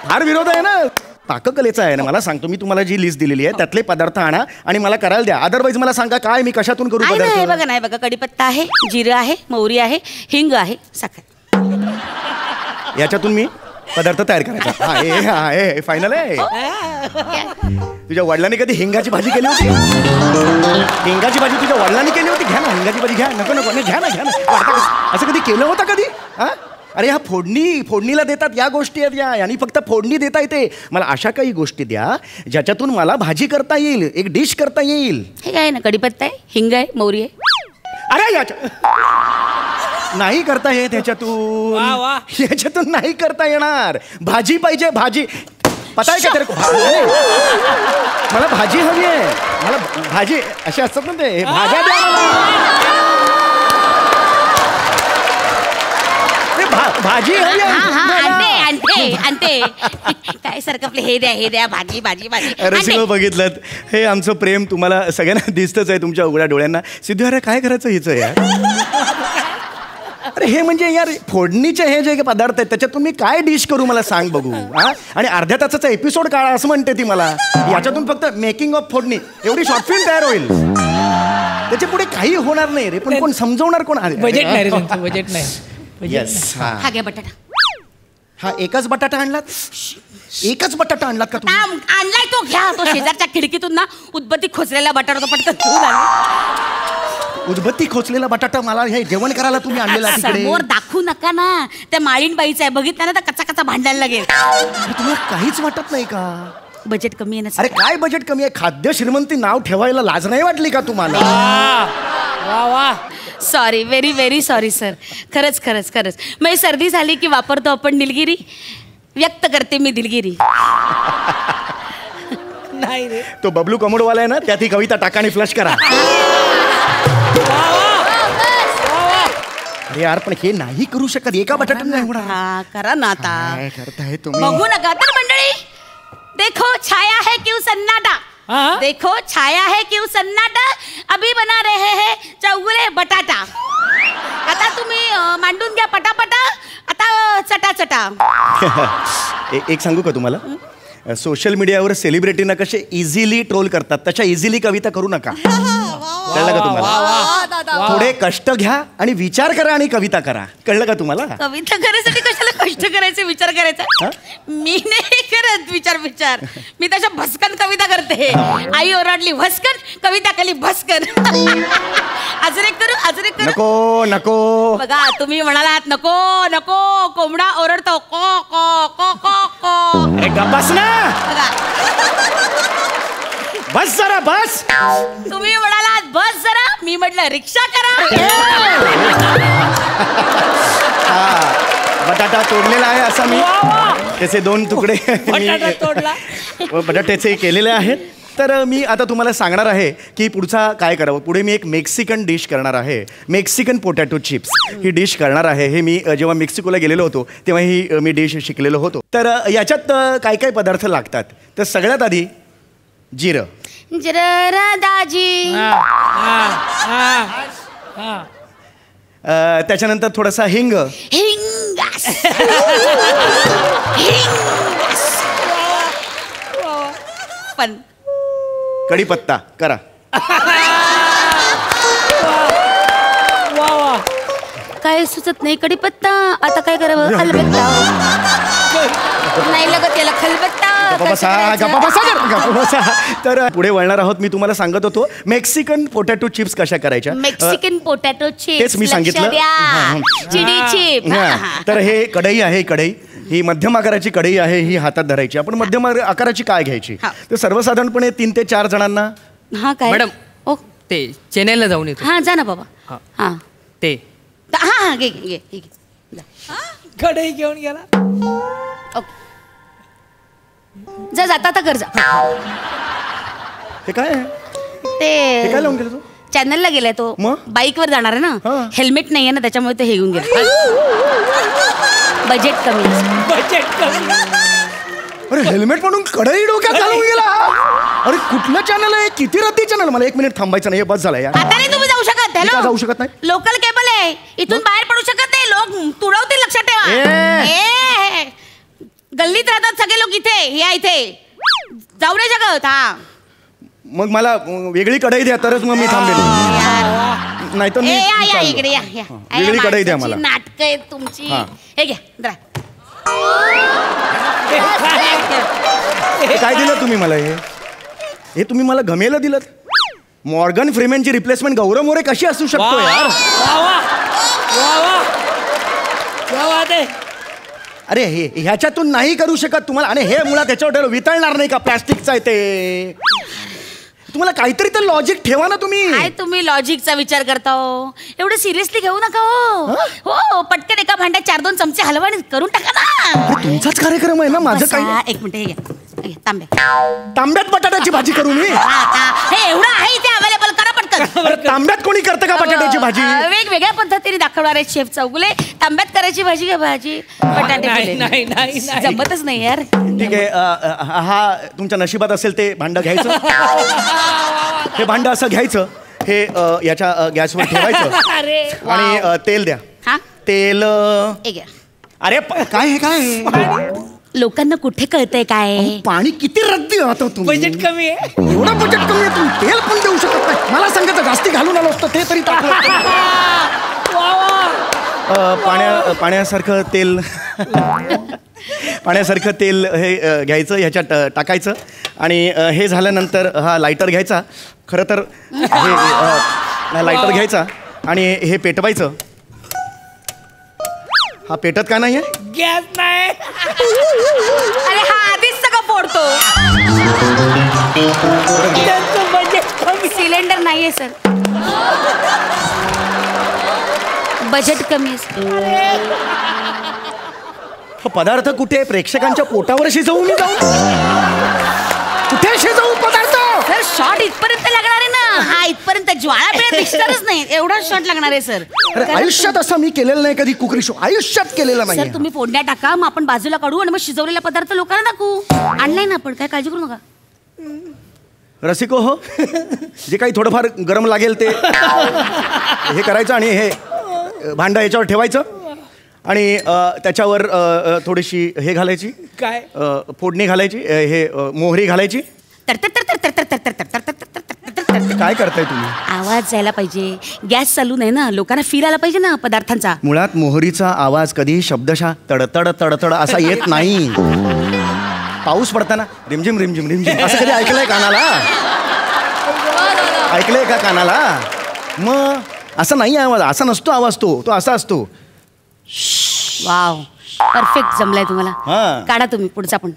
फार विरोध आहे ना. पाककलेचा आहे ना, मला सांगतो मी तुम्हाला जी लिस्ट दिलेली आहे त्यातले पदार्थ आणा आणि मला करायला द्या. अदरवाईज मला सांगा काय मी कशातून करू नाही पदार्थ. बघा, नाही बघा, कढीपत्ता आहे, जिरं आहे, मोहरी आहे, हिंग आहे, साखर. याच्यातून मी पदार्थ तयार करायचा. हा हे फायनल आहे. तुझ्या वडिलांनी कधी हिंगाची भाजी केली होती? हिंगाची भाजी तुझ्या वडिलांनी केली होती? घ्या ना हिंगाची भाजी, घ्या. नको नको, घ्या ना घ्या ना. असं कधी केलं होतं कधी? हा, अरे ह्या फोडणीला देतात या गोष्टी आहेत या, आणि फक्त फोडणी देता येते. मला अशा काही गोष्टी द्या ज्याच्यातून मला भाजी करता येईल, एक डिश करता येईल. हे काय ना, कढीपत्ता आहे, हिंग आहे, मोहरी आहे. अरे नाही करता येत ह्याच्यातून. ह्याच्यातून नाही करता येणार. भाजी पाहिजे, भाजी. पता आहे का तेरे को? मला भाजी हवी आहे. मला भाजी असे असतात ना ते, भाज्या द्या मला. भाजी हवी आणते. काय सारखं आपलं हे द्या, भाजी भाजी भाजी. रसिको बघितलं, हे आमचं प्रेम तुम्हाला सगळ्यांना दिसतच आहे तुमच्या उघड्या डोळ्यांना. सिद्धू अरे काय करायचं हिचं यार? अरे हे म्हणजे यार फोडणीचे हे जे पदार्थ आहेत त्याच्यातून मी काय डिश करू मला सांग बघू. हा, आणि अर्ध्या तासाचा एपिसोड काढा असं म्हणते ती मला. याच्यातून फक्त मेकिंग ऑफ फोडणी एवढी शॉर्ट फिल्म तयार होईल. त्याच्या पुढे काही होणार नाही रे. पण कोण समजवणार कोण? बजेट नाही रे तुमचं, बजेट नाही. येस. हा घ्या बटाटा. हा एकच बटाटा आणलात? एकच बटाटा आणलात का तुम्ही? आणलाय तो घ्या. तो शेजारच्या खिडकीतून ना उदबत्ती खोचलेला बटाटा तो पटकन घेऊन आले. उदबत्ती खोचलेला बटाटा मला हे जेवण करायला तुम्ही आणलेला तिकडे? समोर दाखवू नका ना, त्या माळीणबाईचा आहे, बघितलं ना तर कच्चा कच्चा भांडायला लागेल. तुम्हाला काहीच वाटत नाही का? बजेट कमी आहे ना. अरे काय बजेट कमी आहे? खाद्य श्रीमंती नाव ठेवायला लाज नाही वाटली का तुम्हाला? वा वा. Sorry, very very sorry sir. खरंच खरंच खरंच. मग सर्दी झाली की वापरतो आपण निलगिरी. व्यक्त करते मी दिलगिरी. नाही रे. तो बबलू कमोडवाला आहे ना, त्यात ही कविता टाका आणि फ्लश करा. अरे यार पण हे नाही करू शकत. एका बटाट्याने नाही होणार. हा करा ना आता. काय करताय तुम्ही? बघू नका तर मंडळी. देखो छाया है क्यों सन्नाटा. देखो छाया है क्यों सन्नाटा. अभी बना रहे हैं चौगुले बटाटा. आता तुम्ही मांडून घ्या पटापटा. आता चटा चटा. एक सांगू का तुम्हाला? सोशल मीडियावर सेलिब्रिटींना कसे इझिली ट्रोल करतात तशा इझिली कविता करू नका. कळलं का तुम्हाला? थोडे कष्ट घ्या आणि विचार करा आणि कविता करा. कळलं का तुम्हाला? कविता करायसाठी कशाला कष्ट करायचे, विचार करायचा? मी नाही करत विचार. मी तशा भस्कन कविता करते. आई ओरडली भस्कन, कविता केली भस्कन. अजून एक करू. नको नको. बघा तुम्ही म्हणालात नको नको, कोंबडा ओरडतो को को को को को. अरे गप्पास ना. बस जरा बस. तुम्ही म्हणालात बस जरा, मी म्हटलं रिक्षा करा. बटाटा तोडलेला आहे असा मी. त्याचे 2 तुकडे बटाट्याचे केलेले आहेत. तर मी आता तुम्हाला सांगणार आहे की पुढचा काय करावं. पुढे मी एक मेक्सिकन डिश करणार आहे. मेक्सिकन पोटॅटो चिप्स ही डिश करणार आहे. हे मी जेव्हा मेक्सिकोला गेलेलो होतो तेव्हा ही मी डिश शिकलेलो होतो. तर याच्यात काय काय पदार्थ लागतात. तर सगळ्यात आधी जिरं. दाजी. त्याच्यानंतर थोडासा हिंग. पण कढीपत्ता करा. काय सुचत नाही. कढीपत्ता आता काय करावं. खलबत्ता नाही लागत याला. खलबत्ता. तर पुढे वळणार आहोत. मी तुम्हाला सांगत होतो मेक्सिकन पोटॅटो चिप्स कशा करायच्या. मेक्सिकन पोटॅटो चिप्स तेच मी सांगितलं. चिडी चिप. तर हे कढई आहे. कढई ही मध्यम आकाराची कढई आहे. ही हातात धरायची. आपण मध्यम आकाराची काय घ्यायची. तर सर्वसाधारणपणे 3 ते 4 जणांना. हा काय मॅडम. ओ ते चेन्नईला जाऊन येतो. हा जा ना बाबा. हा ते हा घे. कढई घेऊन गेला. जा जाता आता कर जा. हे काय आहे? ते काय लावून गेला तू? चॅनलला गेलाय तो. मग? बाईकवर जाणार आहे हा. ना. हेल्मेट नाहीये ना त्याच्यामुळे ते हे घेऊन गेला. बजेट कमी. अरे हेल्मेट म्हणून कढई डोक्यात घालून गेला. अरे कुठलं चॅनल आहे? किती रद्दी चॅनल. मला 1 मिनिट थांबायचं नाही. हे बस झालं यार. आता नाही तुम्ही जाऊ शकत. का जाऊ शकत नाही? लोकल केबल आहे. इथून बाहेर पडू शकत नाही. लोक तुडवतील. लक्षात ठेवा. गल्लीत राहतात सगळे लोक इथे या इथे जाऊ नाही शकत. हा मग मला वेगळी कढई द्या तरच मग मी थांबेल. नाही तर मी या इकडे या वेगळी कढई द्या मला. नाटक आहे तुमची. हे घ्या जरा. काय दिलं तुम्ही मला? हे तुम्ही मला गमेला दिलं. मॉर्गन फ्रीमॅनची रिप्लेसमेंट गौरव मोरे कशी असू शकतो यार? अरे हे ह्याच्यातून नाही करू शकत तुम्हाला. आणि हे मुळात त्याच्यावर वितळणार नाही का? प्लॅस्टिकचं आहे ते. तुम्हाला काहीतरी तर लॉजिक ठेवा ना तुम्ही. काय तुम्ही लॉजिकचा विचार करता हो? एवढं सिरियसली घेऊ नका हो. हो पटकन एका भांड्यात 4-2 चमचे हलवा आणि करून टाका ना. तुमचाच कार्यक्रम आहे ना, माझं काही. एक मिनिट हे घ्या तांब्या. तांब्यात बटाट्याची भाजी करू मी? हे एवढं आहे इथे अवेलेबल करा पटकन. तांब्यात कोणी करतं का बटाट्याची भाजी? वेगवेगळ्या पद्धतीने दाखवणार आहे शेफ चौगुले. तांब्यात करायची भाजी का भाजी बटाटे? नाही जमतच नाही यार. ठीक आहे. हा तुमच्या नशिबात असेल ते भांडं घ्यायचं. हे भांडं असं घ्यायचं. हे याच्या गॅसवर ठेवायचं आणि तेल द्या. हा तेल. अरे काय हे काय? लोकांना कुठे कळतंय काय? पाणी किती रद्दी राहतो तुम्ही. बजेट कमी आहे. एवढं बजेट कमी आहे तुम्ही तेल पण देऊ शकत नाही. मला सांगायचं जास्ती घालून आलो असतं ते तरी पाण्यासारखं तेल. पाण्यासारखं तेल हे घ्यायचं ह्याच्यात टाकायचं आणि हे झाल्यानंतर हा लायटर घ्यायचा. खरं तर हे लायटर घ्यायचा आणि हे पेटवायचं. हा पेटत का नाही आहे? गॅस नाही. अरे हा आधीच सगळं फोडतो. सिलेंडर नाहीये सर. बजेट कमी आहे. पदार्थ कुठे? प्रेक्षकांच्या पोटावर शिजवू मी जाऊ? कुठे शिजवू पदार्थ? सर शॉट इथपर्यंत लागणार आहे ना. हा इथपर्यंत ज्वाळा पेट दिसणारच नाही एवढा शॉट लागणार आहे सर. आयुष्यात असं मी केलेलं नाही कधी कुकरी शो. आयुष्यात केलेला नाही. सर तुम्ही फोडण्या टाका मग आपण बाजूला काढू आणि मग शिजवलेला पदार्थ लोकांना दाखवू. आणलाय ना आपण काय काळजी करू नका. रसिको हो जे काही थोडंफार गरम लागेल ते हे करायचं आणि हे भांडं याच्यावर ठेवायचं आणि त्याच्यावर थोडीशी हे घालायची. काय? फोडणी घालायची. हे मोहरी घालायची. काय करताय तुम्ही? आवाज जायला पाहिजे. गॅस चालू नाही ना लोकांना फील आला पाहिजे ना पदार्थांचा. मुळात मोहरीचा आवाज कधी शब्दशः तडतड तडतड असा येत नाही. पाऊस पडताना रिमझिम रिमझिम रिमझिम असं कधी ऐकलंय कानाला? ऐकलंय का कानाला? मग असं नाही आवाज. असा नसतो आवाज. तो असा असतो. वाव परफेक्ट जमलाय तुम्हाला. काढा तुम्ही पुढचा पण.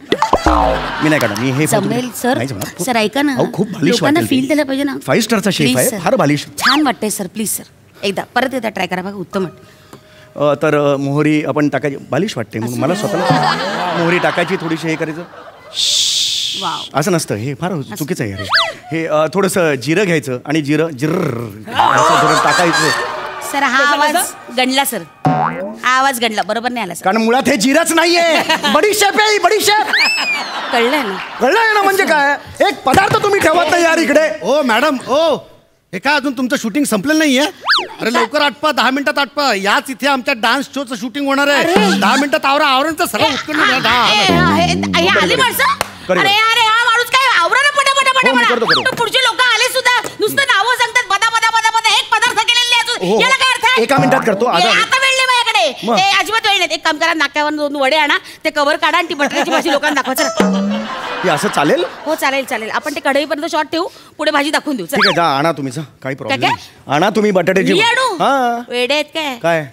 मी नाही काढा. मी हे जमेल सर. सर ऐका ना खूप बालिश लोकांना फील दिलं पाहिजे ना. 5 स्टारचा शेफ आहे. फार बालिश छान वाटतंय सर. प्लीज सर एकदा परत एकदा ट्राय करा बघा. उत्तम वाटतं. तर मोहरी आपण टाकायची. बालिश वाटते म्हणून मला स्वतःला. मोहरी टाकायची थोडीशी. हे करायचं. असं नसतं. हे फार चुकीचं आहे. हे थोडंसं जिरं घ्यायचं आणि जिरं असं टाकायचं. सर हा आवाज गणला सर. हा आवाज गणला बरोबर नाही आला सर. कारण मुळात हे जिरंच नाहीये. बडीशेप आहे. बडीशेप. कळलंय ना? कळलंय ना म्हणजे काय? एक पदार्थ तुम्ही ठेवत नाही यार इकडे. ओ मॅडम ओ हे काय अजून तुमचं शूटिंग संपलेलं नाहीये? अरे लवकर आटपा. 10 मिनिटात आटपा. याच इथे आमच्या डान्स शोचं शूटिंग होणार आहे. 10 मिनिटात आवरणचं सर्व उत्पन्न. आली माणसं. अरे अरे हा माणूस काय आवरा ना पटा. पुढचे लोक आले सुद्धा नुसतं नावं सांगतात. बदा बदा बदा बदा. एक पदार्थ केलेले याला काय अर्थ आहे? 1 मिनिटात करतो. आता वेळ नाही माझ्याकडे. अजिबात वेळ नाही. एक काम करा नाक्यावर 2 वडे आणा. ते कव्हर काढा आणि ती बटाट्याची भाजी लोकांना दाखवा. चला. असं चालेल? हो चालेल चालेल. आपण ते कढईपर्यंत शॉट ठेवू. पुढे भाजी दाखवून देऊ. ठीक आहे जा आणा तुम्ही. काही प्रॉब्लेम काय? नाही. आणा तुम्ही बटाट्याची. मी आणू? वेडे आहेत काय? काय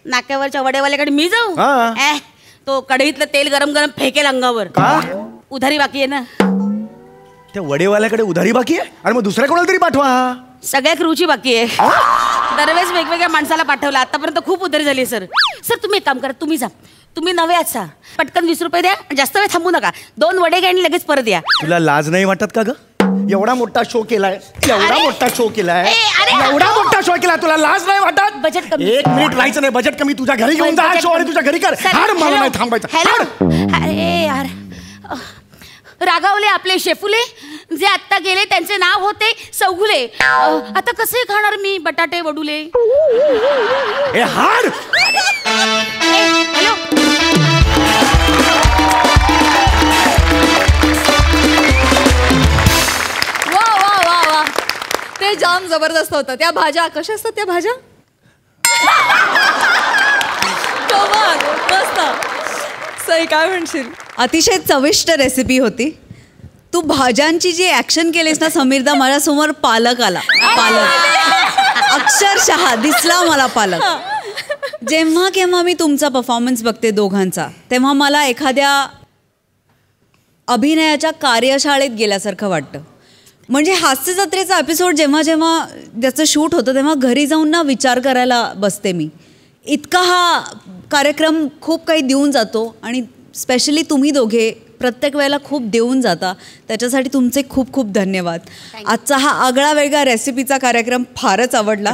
नाक्यावरच्या वडेवाल्याकडे मी जाऊ? तो कढईतलं तेल गरम गरम फेकेल अंगावर. का? उधारी बाकी आहे ना. त्या वडेवाल्याकडे उधारी बाकी आहे? अरे मग दुसऱ्या कोणाला तरी पाठवा. सगळ्या क्रूची बाकी आहे. दरवेळेस वेगवेगळ्या माणसाला पाठवलं. आतापर्यंत खूप उधारी झाली सर. सर तुम्ही एक काम करा. तुम्ही जा. तुम्ही नवे आहात. पटकन 20 रुपये द्या. जास्त वेळ थांबू नका. 2 वडे घ्या आणि लगेच परत या. तुला लाज नाही वाटत का ग? एवढा मोठा शो केलाय. एवढा मोठा शो केलाय. एवढा मोठा शो केला. तुला लाज नाही वाटत? बजेट कमी. 1 मिनिट राहायचं नाही. बजेट कमी. तुझ्या घरी घेऊन जा शो आणि तुझ्या घरी कर. हाड मला नाही थांबायचं. अरे यार रागावले आपले शेफुले जे आत्ता गेले. त्यांचे नाव होते चौगुले. आता कसे खाणार मी बटाटे वडुले? हाड. हॅलो जाम जबरदस्त होतं. त्या भाज्या कशा असतात त्या भाज्या? कमाल, मस्त. सई काय म्हणशील? अतिशय चविष्ट रेसिपी होती. तू भाज्यांची जी ऍक्शन केलीस ना समीरदा, माझ्यासमोर पालक आला. पालक अक्षरशः दिसला मला पालक. जेव्हा केव्हा मी तुमचा परफॉर्मन्स बघते दोघांचा, तेव्हा मला एखाद्या अभिनयाच्या कार्यशाळेत गेल्यासारखं वाटतं. म्हणजे हास्य जत्रेचा एपिसोड जेव्हा जेव्हा त्याचं शूट होतं तेव्हा घरी जाऊन ना विचार करायला बसते मी. इतका हा कार्यक्रम खूप काही देऊन जातो आणि स्पेशली तुम्ही दोघे प्रत्येक वेळेला खूप देऊन जाता. त्याच्यासाठी तुमचे खूप खूप धन्यवाद. आजचा हा आगळा वेगळा रेसिपीचा कार्यक्रम फारच आवडला.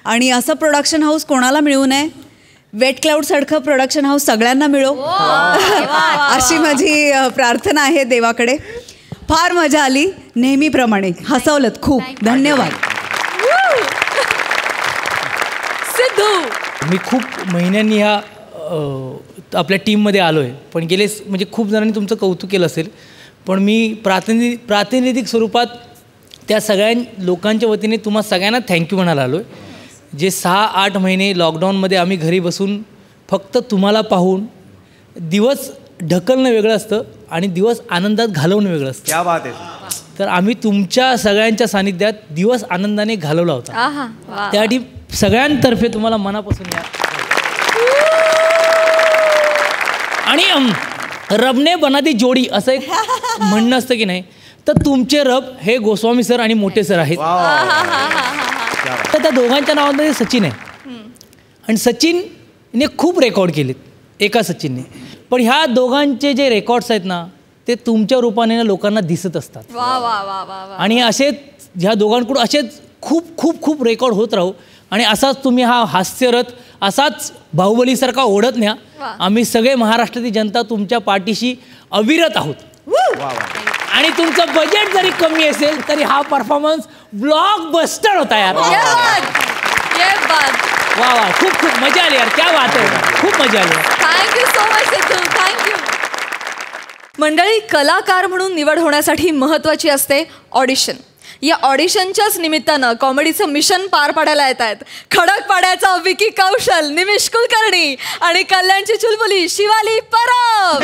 आणि असं प्रोडक्शन हाऊस कोणाला मिळू नये. वेट क्लाउड सारखं प्रोडक्शन हाऊस सगळ्यांना मिळो अशी माझी प्रार्थना आहे देवाकडे. फार मजा आली, नेहमीप्रमाणे हसवलत खूप. धन्यवाद. सिद्धू, मी खूप महिन्यांनी ह्या आपल्या टीममध्ये आलो आहे, पण गेले म्हणजे खूप जणांनी तुमचं कौतुक केलं असेल, पण मी प्रातिनिधिक स्वरूपात त्या सगळ्या लोकांच्या वतीने तुम्हा सगळ्यांना थँक्यू म्हणायला आलो आहे. जे 6-8 महिने लॉकडाऊनमध्ये आम्ही घरी बसून फक्त तुम्हाला पाहून दिवस ढकलणं वेगळं असतं आणि दिवस आनंदात घालवणं वेगळं असतं. क्या बात आहे. तर आम्ही तुमच्या सगळ्यांच्या सानिध्यात दिवस आनंदाने घालवला होता. त्यासाठी सगळ्यांतर्फे तुम्हाला मनापासून या. आणि रबने बनादी जोडी असं एक म्हणणं असतं की नाही, तर तुमचे रब हे गोस्वामी सर आणि मोठे सर आहेत. तर त्या दोघांच्या नावामध्ये सचिन आहे आणि सचिनने खूप रेकॉर्ड केलेत एका सचिनने, पण ह्या दोघांचे जे रेकॉर्ड्स आहेत ना ते तुमच्या रूपाने लोकांना दिसत असतात. आणि असेच ह्या दोघांकडून असेच खूप खूप खूप रेकॉर्ड होत राहू आणि असाच तुम्ही हा हास्यरथ असाच बाहुबलीसारखा ओढत न्या. आम्ही सगळे महाराष्ट्रातील जनता तुमच्या पाठीशी अविरत आहोत. आणि तुमचं बजेट जरी कमी असेल तरी हा परफॉर्मन्स ब्लॉकबस्टर होता यार. वा वा, खूप खूप मजा आली यार. क्या बात आहे, खूप मजा आली. Thank you so much Sidhu, thank you. मंडळी, कलाकार म्हणून निवड होण्यासाठी महत्त्वाची असते ऑडिशन. या ऑडिशनच्याच निमित्तानं कॉमेडीचं मिशन पार पाडायला येत आहेत खडकपाड्याचा विकी कौशल, निमिष कुलकर्णी आणि कल्याणची चुलबुली शिवाली परब.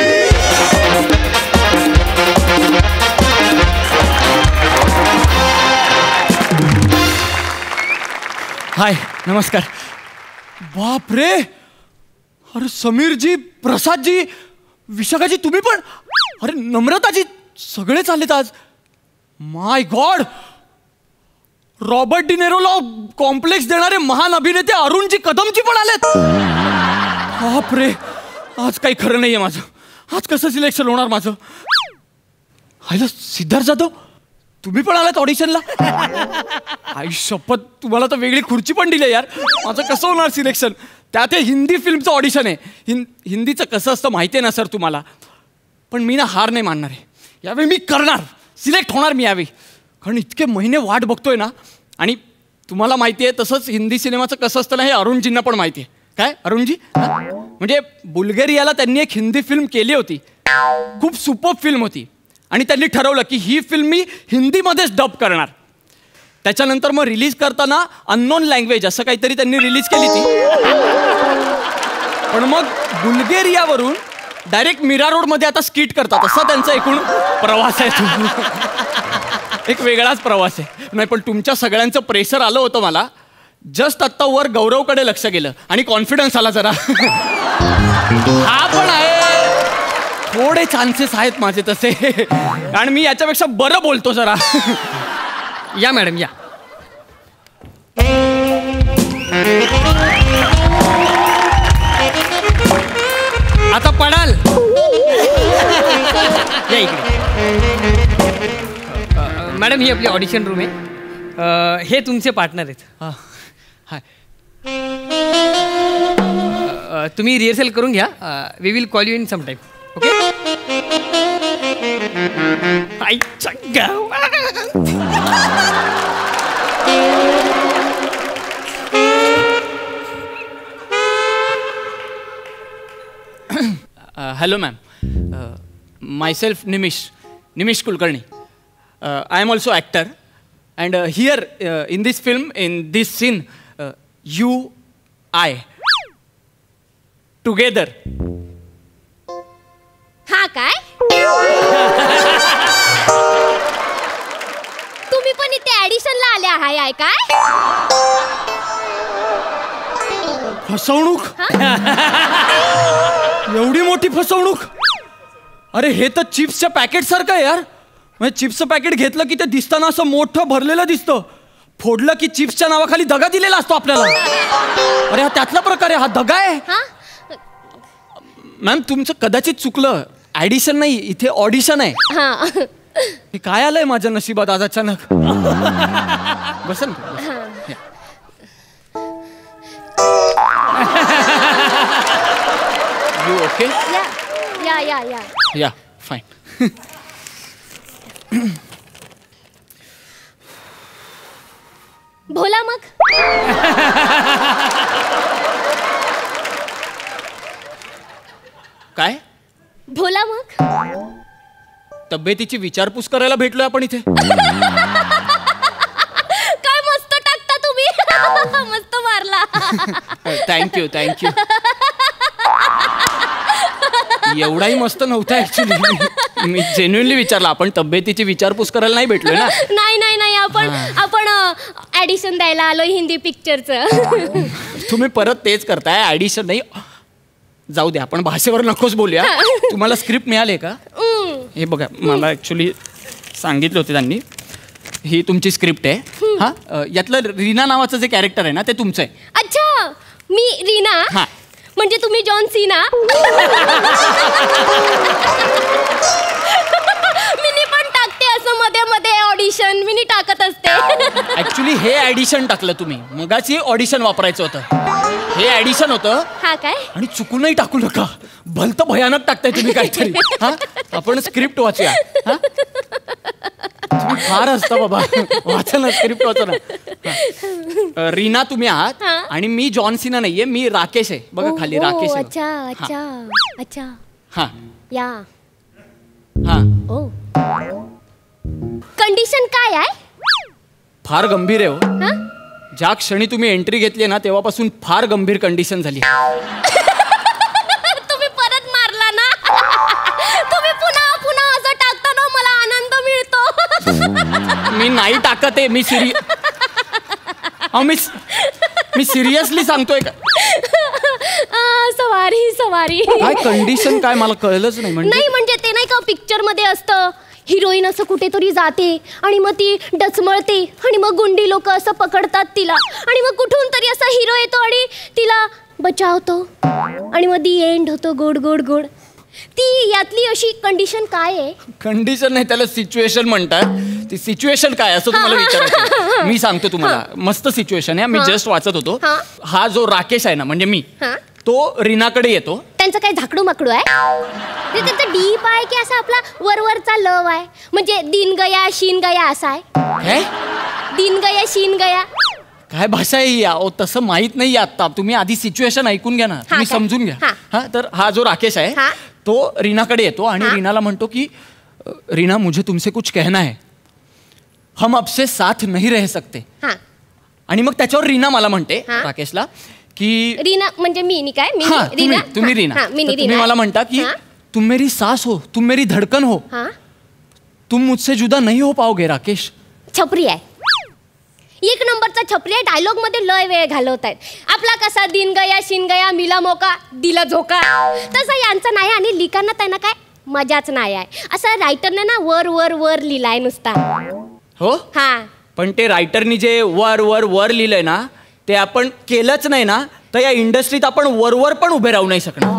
हाय, नमस्कार. बाप रे, अरे समीरजी, प्रसादजी, विशाखाजी, तुम्ही पण, अरे नम्रताजी, सगळेच आलेत आज. माय गॉड, रॉबर्ट डिनेरोला कॉम्प्लेक्स देणारे महान अभिनेते अरुणजी कदमजी पण आलेत. बाप रे, आज काही खरं नाहीये माझं. आज कसं सिलेक्शन होणार माझं? हायला सिद्धार्थ जाधव, तुम्ही पण आलात ऑडिशनला? आई शपथ, तुम्हाला तर वेगळी खुर्ची पण दिली यार. माझं कसं होणार सिलेक्शन? त्यात हे हिंदी फिल्मचं ऑडिशन आहे. हिंदीचं कसं असतं माहिती आहे ना सर तुम्हाला. पण मी ना हार नाही मानणार आहे. यावेळी मी करणार, सिलेक्ट होणार मी यावेळी. कारण इतके महिने वाट बघतोय ना. आणि तुम्हाला माहिती आहे तसंच हिंदी सिनेमाचं कसं असतं ना हे अरुणजींना पण माहिती आहे. काय अरुणजी? म्हणजे बुल्गेरियाला त्यांनी एक हिंदी फिल्म केली होती, खूप सुपर फिल्म होती. आणि त्यांनी ठरवलं की ही फिल्म मी हिंदीमध्येच डब करणार. त्याच्यानंतर मग रिलीज करताना अननोन लँग्वेज असं काहीतरी त्यांनी रिलीज केली ती. पण मग बुल्गेरियावरून डायरेक्ट मीरा रोडमध्ये आता स्किट करतात. असा त्यांचा एकूण प्रवास आहे. एक वेगळाच प्रवास आहे. नाही पण तुमच्या सगळ्यांचं प्रेशर आलं होतं मला. जस्ट आत्ता वर गौरवकडे लक्ष गेलं आणि कॉन्फिडन्स आला जरा. हा पण आहे, थोडे चान्सेस आहेत माझे तसे. आणि मी याच्यापेक्षा बरं बोलतो जरा. या मॅडम या. आता पडाल. या इकडे. मॅडम ही आपली ऑडिशन रूम आहे. हे तुमचे पार्टनर आहेत. हाय. तुम्ही रिहर्सल करून घ्या. We will call you in some time. Okay. आईच्या गावात. Hello ma'am, myself Nimish Kulkarni. I am also actor. And here in this film in this scene you I together. हा काय तुम्ही पण इथे ऍडिशनला आले आहाय काय? फसवणूक. एवढी मोठी फसवणूक. अरे हे तर चिप्सच्या पॅकेट सारखं आहे यार. म्हणजे चिप्सचं पॅकेट घेतलं की ते दिसताना असं मोठं भरलेलं दिसतं, फोडलं की चिप्सच्या नावाखाली दगा दिलेला असतो आपल्याला. अरे हा त्यातला प्रकार आहे, हा दगा आहे. मॅम तुमचं कदाचित चुकलं. ॲडिशन नाही, इथे ऑडिशन आहे. हे काय आलंय माझ्या नशिबात आज अचानक. बसन यू ओके. या फाईन. बोला मग. काय बोला मग. तब्येतीची विचारपूस करायला भेटलोय आपण इथे. काय मस्त टाकता तुम्ही. मस्त मारला. Thank you thank you. एवढाही मस्त नव्हता ऍक्च्युली. मी जेन्युइनली विचारला. आपण तब्येतीची विचारपूस करायला नाही भेटलोय ना. नाही आपण ऍडिशन द्यायला आलोय हिंदी पिक्चरचं. तुम्ही परत तेच करताय. ऍडिशन नाही, जाऊ द्या आपण भाषेवर नकोच बोलूया. तुम्हाला स्क्रिप्ट मिळाली का? हे बघा मला ऍक्च्युली सांगितलं होतं त्यांनी. ही तुमची स्क्रिप्ट आहे. हा यातलं रीना नावाचं जे कॅरेक्टर आहे ना ते तुमचं आहे. अच्छा मी रीना. हा म्हणजे तुम्ही जॉन सीना. मिनी पण टाकते असं मध्ये मध्ये ऑडिशन मिनी टाकत असते. ऍक्च्युली हे ऍडिशन टाकलं तुम्ही. मगाची ऑडिशन वापरायचं होतं. हे ऍडिशन होतं. हा काय. आणि चुकूनही टाकू नका. भलत भयानक टाकताय तुम्ही काहीतरी. हा आपण स्क्रिप्ट वाचूया. तुम्ही फार असता बाबा. वाचा ना स्क्रिप्ट वाचा ना. रीना तुम्ही आहात आणि मी जॉन सीना नाहीये, मी राकेश आहे. बघा खाली राकेश आहे. अच्छा अच्छा अच्छा. हा या हा. ओ कंडिशन काय आहे? फार गंभीर आहे हो. ज्या क्षणी तुम्ही एंट्री घेतली ना तेव्हापासून फार गंभीर कंडिशन झाली. तुम्ही परत मारला ना. तुम्ही पुन्हा पुन्हा असं टाकता ना मला आनंद मिळतो. मी नाही टाकत आहे. मी सिरियसली सांगतोय का. सवारी काय कंडिशन काय मला कळलंच नाही. म्हणजे ते नाही का पिक्चर मध्ये असतं हिरोईन असं कुठेतरी जाते आणि मग ती डचमळते आणि मग गुंडी लोक असं पकडतात तिला आणि मग कुठून तरी असा हिरो येतो आणि तिला बचावतो आणि मग दी एंड होतो गोड गोड गोड. ती यातली अशी कंडिशन काय आहे? कंडिशन नाही त्याला सिच्युएशन म्हणतात. ती सिच्युएशन काय असं तुम्हाला विचारायचं. मी सांगतो तुम्हाला. मस्त सिच्युएशन आहे. मी जस्ट वाचत होतो. हा जो राकेश आहे ना म्हणजे मी, तो रीनाकडे येतो. त्यांचं काय झाकडू माकडू आहे? त्याचं डीप आहे की असा आपला वरवरचा लव आहे? म्हणजे दिन गया शीन गया असा आहे? दिन गया शीन गया काय भाषा आहे ही? तसं माहित नाही आता. तुम्ही आधी सिच्युएशन ऐकून घ्या ना. तुम्ही समजून घ्या. हा तर हा जो राकेश आहे तो रीनाकडे येतो आणि रीनाला म्हणतो की रीना मुझे तुमसे कुछ कहना है, हम अब से साथ नहीं रह सकते. आणि मग त्याच्यावर रीना मला म्हणते राकेशला की रीना म्हणजे मी काय रीना. तुम्ही रीना. तुम्ही मला म्हणता की तुम मेरी सांस हो, तुम मेरी धड़कन हो, तुम मुझसे जुदा नहीं हो पाओगे राकेश. छपरी आहे. एक नंबरचा छपरी आहे. डायलॉग मध्ये लय वेळ घालवत आहेत. आपला कसा दिन गया शिन गया मिला मोका दिला झोका तसं यांचं नाही. आणि लिखाणात त्यांना काय मजाच नाही आहे. असं रायटरने ना वर वर वर लिहिलाय नुसता. हो हा पण ते रायटरनी जे वर वर वर लिहिलंय ना ते आपण केलंच नाही ना तर या इंडस्ट्रीत आपण वरवर पण उभे राहू नाही शकणार.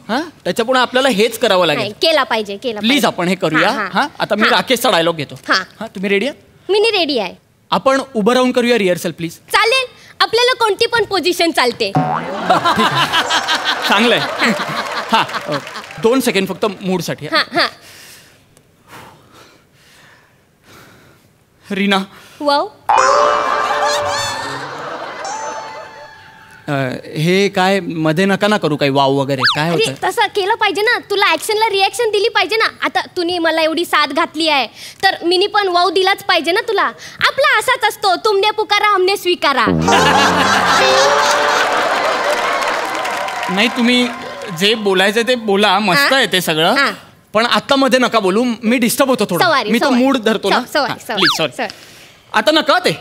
हा त्याच्यापुढे आपल्याला हेच करावं लागेल. केला पाहिजे. प्लीज आपण हे करूया. हा आता मी राकेशचा डायलॉग घेतो. हा तुम्ही रेडी आहे? मी रेडी आहे. आपण उभं राहून करूया रिहर्सल प्लीज. चालेल. आपल्याला कोणती पण पोझिशन चालते. चांगलंय. हा 2 सेकंड फक्त मूडसाठी. रीना वाव हे काय मध्ये नका ना करू काही वाव वगैरे काय अरे होतं तसं केलं पाहिजे ना, तुला ऍक्शनला रिॲक्शन दिली पाहिजे ना. आता तुम्ही मला एवढी साथ घातली आहे तर मिनी पण वाव दिलाच पाहिजे ना तुला. आपला असाच असतो, तुमने पुकारा हमने स्वीकारा. नाही तुम्ही जे बोलायचं ते बोला, मस्त आहे ते सगळं, पण आता मध्ये नका बोलू, मी डिस्टर्ब होतो थोडं, मी तो मूड धरतो ना. प्लीज सॉरी, आता नका ते.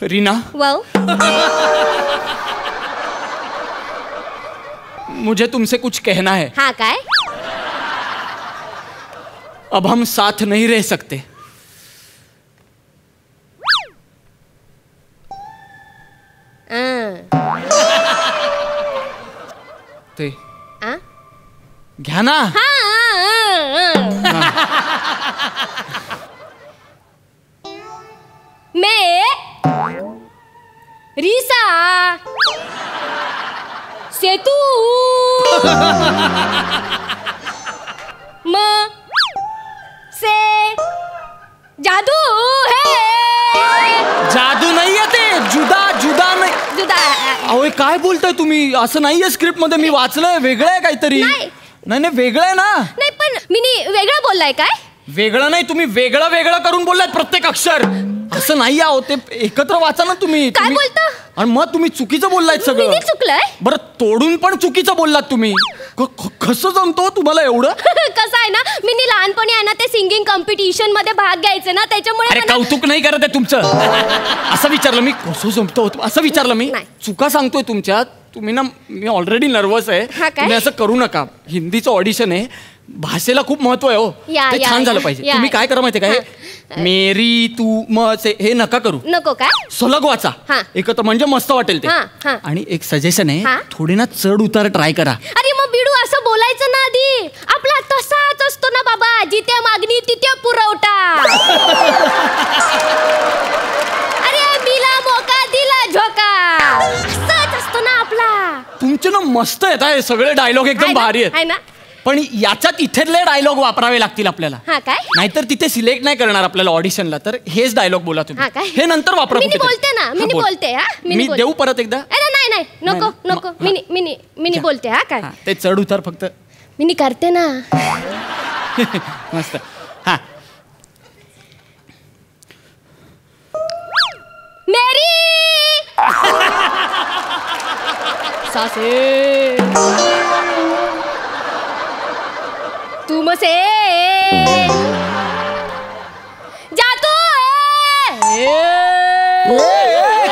रीना, वाव, मुझे तुमसे कुछ कहना है. हाँ काय? अब हम साथ नहीं रह सकते. ते घ्या ना. मैं रीसा सेतू म से जादू है. जादू नाहीये ते, जुदा जुदा नाही. जुदा. अहो हे काय बोलताय तुम्ही, असं नाहीये स्क्रिप्ट मध्ये, मी वाचलंय, वेगळं आहे काहीतरी. नाही वेगळं आहे ना. नाही पण मी वेगळं बोललाय काय? वेगळं नाही, तुम्ही वेगळं वेगळं करून बोललात प्रत्येक अक्षर. असं नाही आहो, ते एकत्र वाचा ना तुम्ही. काय बोलता? आणि मग तुम्ही चुकीचं बोललाय सगळं. चुकलंय बरं, तोडून पण चुकीचं बोललात तुम्ही. कसं जमतो तुम्हाला एवढं? कसं आहे ना, मी लहानपणी आहे ना ते सिंगिंग कॉम्पिटिशन मध्ये भाग घ्यायचे ना, त्याच्यामुळे. अरे कौतुक नाही करत आहे तुमचं. असं विचारलं मी, कसं जमतो असं विचारलं मी. चुका सांगतोय तुमच्या. तुम्ही ना, मी ऑलरेडी नर्वस आहे, तुम्ही असं करू नका. हिंदीचं ऑडिशन आहे, भाषेला खूप महत्व आहे हो. ते छान झालं पाहिजे. तुम्ही काय करा माहितीये काय, मेरी तू म से हे नका करू. नको काय? सलग वाचा एकत्र, म्हणजे मस्त वाटेल ते. आणि एक सजेशन आहे, थोडे ना चढ उतार ट्राय करा. अरे मग बिडू असं बोलायचं ना आधी, आपला तसाच असतो ना बाबा, जिथे मागणी तिथे पुरवठा. अरे मिला मोका दिला झोका, असंच असतो ना आपला. तुमचे ना मस्त आहेत आहे सगळे डायलॉग, एकदम भारी आहेत ना. पण याच्यात इथले डायलॉग वापरावे लागतील आपल्याला. नाहीतर तिथे सिलेक्ट नाही करणार आपल्याला ऑडिशनला. तर हेच डायलॉग बोला तुम्ही, हे नंतर वापरा. मी बोलते ना, मी बोलते. मी देऊ परत एकदा? नाही नको नको, मी बोलते. हा काय ते चढ उतार फक्त मी करते ना. मस्त. हा, मेरी सासे तुमसे जातो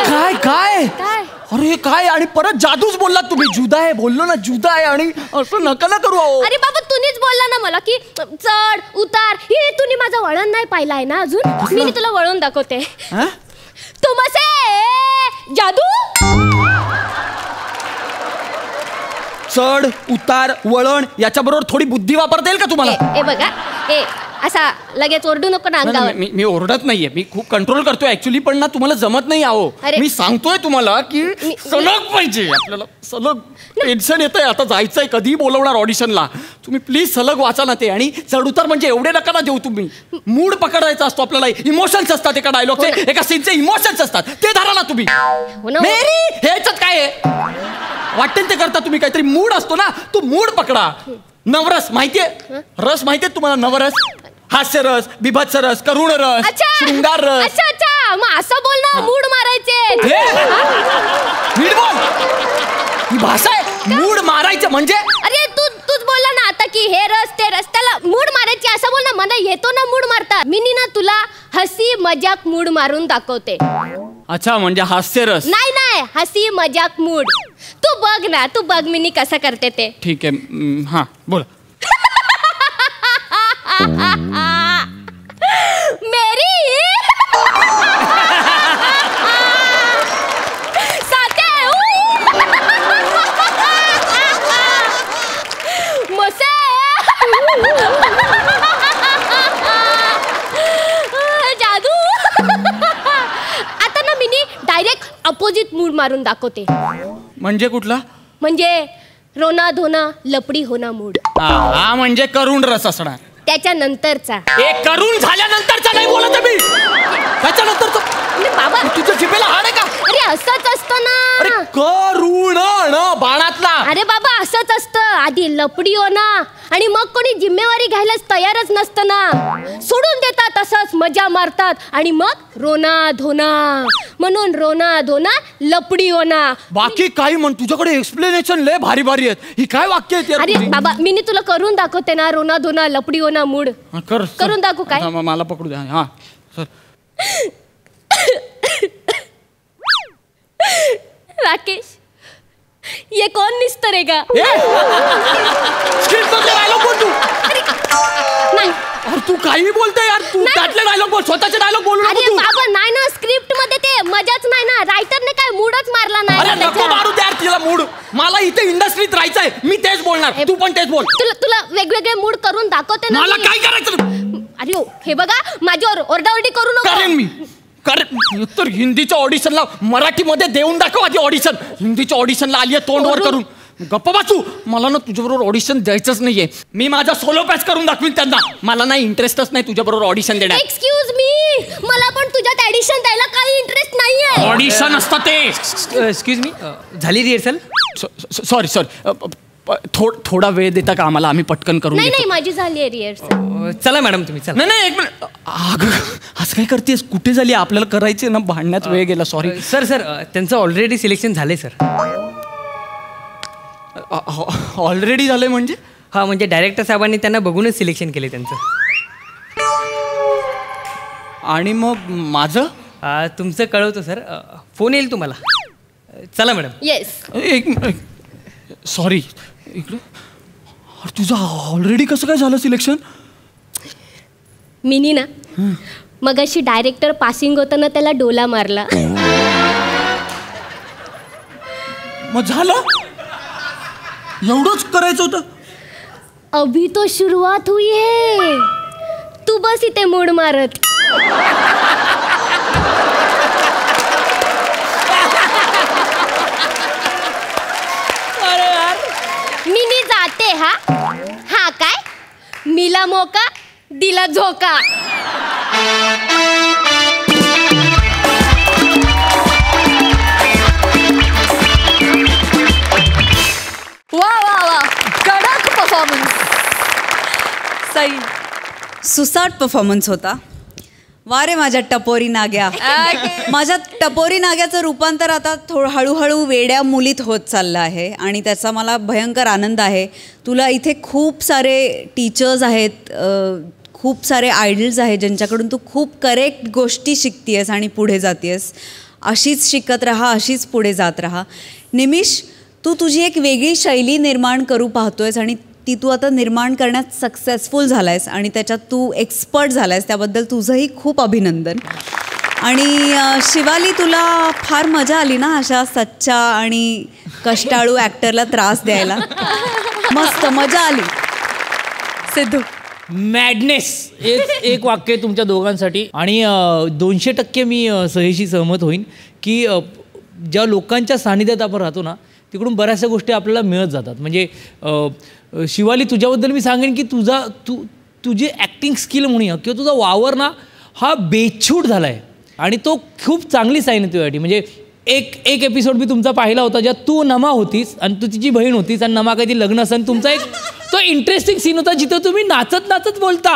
काय काय अरे काय, आणि परत जादूच बोललात तुम्ही. जुदा आहे बोललो ना, जुदा आहे, आणि असं नका ना करू. अरे बाबा तुम्हीच बोलला ना मला की चढ उतार. हे तुम्ही माझं वळण नाही पाहिलाय ना अजून. मी तुला वळून दाखवते. तुमसे जादू. चढ उतार वळण याच्याबरोबर थोडी बुद्धी वापरता येईल का तुम्हाला? ए बघा, ए असा लगेच ओरडू नको ना अंगावर. मी ओरडत नाहीये, मी खूप कंट्रोल करतोय ऍक्च्युली, पण ना तुम्हाला जमत नाही आहो. मी सांगतोय तुम्हाला की सलग पाहिजे आपल्याला, सलग. टेन्शन येतंय, आता जायचंय, कधी बोलवणार ऑडिशनला. तुम्ही प्लीज सलग वाचा ना ते. आणि चढ उतार म्हणजे एवढे नका ना देऊ तुम्ही. मूड पकडायचा असतो आपल्याला, इमोशन्स असतात एका डायलॉगचे, एका सीनचे इमोशन्स असतात, ते धरा ना तुम्ही. ह्याच्यात काय आहे, वाटेल ते करता तुम्ही. काहीतरी मूड असतो ना, तो मूड पकडा. नवरस माहितीये, रस माहितीये तुम्हाला? नवरस, हास्य रस, बिभत्स रस, करुण रस, शृंगार रस. अच्छा, मग असं बोल ना, मूड मारायचे. नीट बोल, ही भाषा आहे. मूड मारायचे म्हणजे? अरे तूच बोलला ना आता की हे रस ते रस, त्याला मूड मारायचे असं बोल ना. मला येतो ना मूड मारता. मी ना तुला हसी मजाक मूड मारून दाखवते. अच्छा, म्हणजे हास्य रस? नाही, हसी मजाक मूड. तू बघ ना, तू बघ मी कसं करते ते. ठीक आहे, हा बोल. मेरी साथे मसे जादू. आता ना मी डायरेक्ट अपोजिट मूड मारून दाखवते. म्हणजे कुठला? म्हणजे रोना धोना लपडी होना मूड. हा, म्हणजे करुण रस असणार. त्याच्यानंतरचा. करुण झाल्यानंतरचा नाही बोलत मी. अरे बाबा असंच असतं, आधी लपडी हो ना आणि मग कोणी जिम्मेवारी घ्यायलाच तयारच नसतं ना, सोडून देतात असंच मजा मारतात आणि मग रोना धोना, म्हणून रोना धोना लपडी हो ना. बाकी काही म्हण, तुझ्याकडे एक्सप्लेनेशन लय भारी भारी आहेत. ही काय वाक्य आहेत यार अरे तुझी? बाबा मी तुला करून दाखवते ना, रोना धोना लपडी हो ना मूड. करून दाखवू काय? मला पकडू द्या. हा सर. राकेश ये कौन निस्तरेगा? स्क्रिप्ट मधले डायलॉग बोल तू. नाही अरे तू काही बोलतोय यार, तू त्यातले डायलॉग बोल, स्वतःचे डायलॉग बोलू नको अरे तू. बाबा नाही ना, स्क्रिप्ट मध्ये ते मजाच नाही ना, रायटरने काय मूडच मारला नाही अरे ना नको त्याचा. मारू द्या तिला मूड. मला इथे इंडस्ट्रीत राहायचंय, मी तेच बोलणार, तू पण तेच बोल. तुला वेगवेगळे मूड करून दाखवते ना मला मी. काय करायचं? अरे हो, हे बघा माझ्यावर ओरडाओरडी करू नको. करेन मी तर हिंदीच्या ऑडिशनला मराठीमध्ये देऊन दाखव आधी ऑडिशन. हिंदीच्या ऑडिशनला आली आहे तोंडवर करून. गप्पा वाचू, मला ना तुझ्याबरोबर ऑडिशन द्यायचंच नाहीये. मी माझा सोलो पॅच करून दाखवीन त्यांना. मला नाही इंटरेस्टच नाही तुझ्याबरोबर ऑडिशन देण्यात. एक्सक्यूज मी, मला पण तुझ्यात ऍडिशन द्यायला काही इंटरेस्ट नाहीये. ऑडिशन असतं ते. एक्सक्यूज मी, झाली रिहर्सल? सॉरी थोडा वेळ देता का आम्हाला, आम्ही पटकन करून नाही घेतो. नाही माझी झाली आहे रिहर्सल. चला मॅडम तुम्ही चला. नाही एक मिनिट. अगं असं काय करतेस? कुठे झाली? आपल्याला करायचे ना, भांडण्यात वेळ गेला. सॉरी सर त्यांचं ऑलरेडी सिलेक्शन झालंय सर. ऑलरेडी झालंय म्हणजे? हा म्हणजे डायरेक्टर साहेबांनी त्यांना बघूनच सिलेक्शन केले त्यांचं. आणि मग माझं? तुमचं कळवतो सर, फोन येईल तुम्हाला. चला मॅडम. येस. सॉरी इकडे. तुझं ऑलरेडी कसं काय झालं सिलेक्शन? मिनी ना मगाशी डायरेक्टर पासिंग होताना त्याला डोला मारला. मग झालं? एवढंच करायचं होतं? अभी तो शुरुआत हुई है, तू बस इथे मूड मारत. मिनी जाते. हा काय मिला मोका दिला झोका. वा वा वा, कडक परफॉर्मन्स. सई. सुसाट परफॉर्मन्स होता. वा रे माझ्या टपोरी नाग्या. माझ्या टपोरी नाग्याचं रूपांतर आता हळूहळू वेड्या मुलीत होत चाललं आहे आणि त्याचा मला भयंकर आनंद आहे. तुला इथे खूप सारे टीचर्स आहेत, खूप सारे आयडल्स आहेत ज्यांच्याकडून तू खूप करेक्ट गोष्टी शिकतेस आणि पुढे जातेस. अशीच शिकत राहा, अशीच पुढे जात राहा. निमिष, तू तुझी एक वेगळी शैली निर्माण करू पाहतोयस आणि ती तू आता निर्माण करण्यात सक्सेसफुल झाला आहेस आणि त्याच्यात तू एक्सपर्ट झाला आहेस. त्याबद्दल तुझंही खूप अभिनंदन. आणि शिवाली, तुला फार मजा आली ना अशा सच्चा आणि कष्टाळू ॲक्टरला त्रास द्यायला? मस्त मजा आली. सिद्धू. मॅडनेस एक वाक्य तुमच्या दोघांसाठी. आणि 200% मी सहीशी सहमत होईन की ज्या लोकांच्या सानिध्यात आपण राहतो ना तिकडून बऱ्याचशा गोष्टी आपल्याला मिळत जातात. म्हणजे शिवाली, तुझ्याबद्दल मी सांगेन की तुझी ॲक्टिंग स्किल म्हणूया किंवा तुझा वावर ना हा बेछूट झाला आहे आणि तो खूप चांगली साईन आहे तुझ्यासाठी. म्हणजे एक एपिसोड मी तुमचा पाहिला होता ज्यात तू नमा होतीस आणि तू तिची बहीण होतीस आणि नमा काही लग्न असं तुमचा एक तो इंटरेस्टिंग सीन होता जिथं तुम्ही नाचत नाचत बोलता.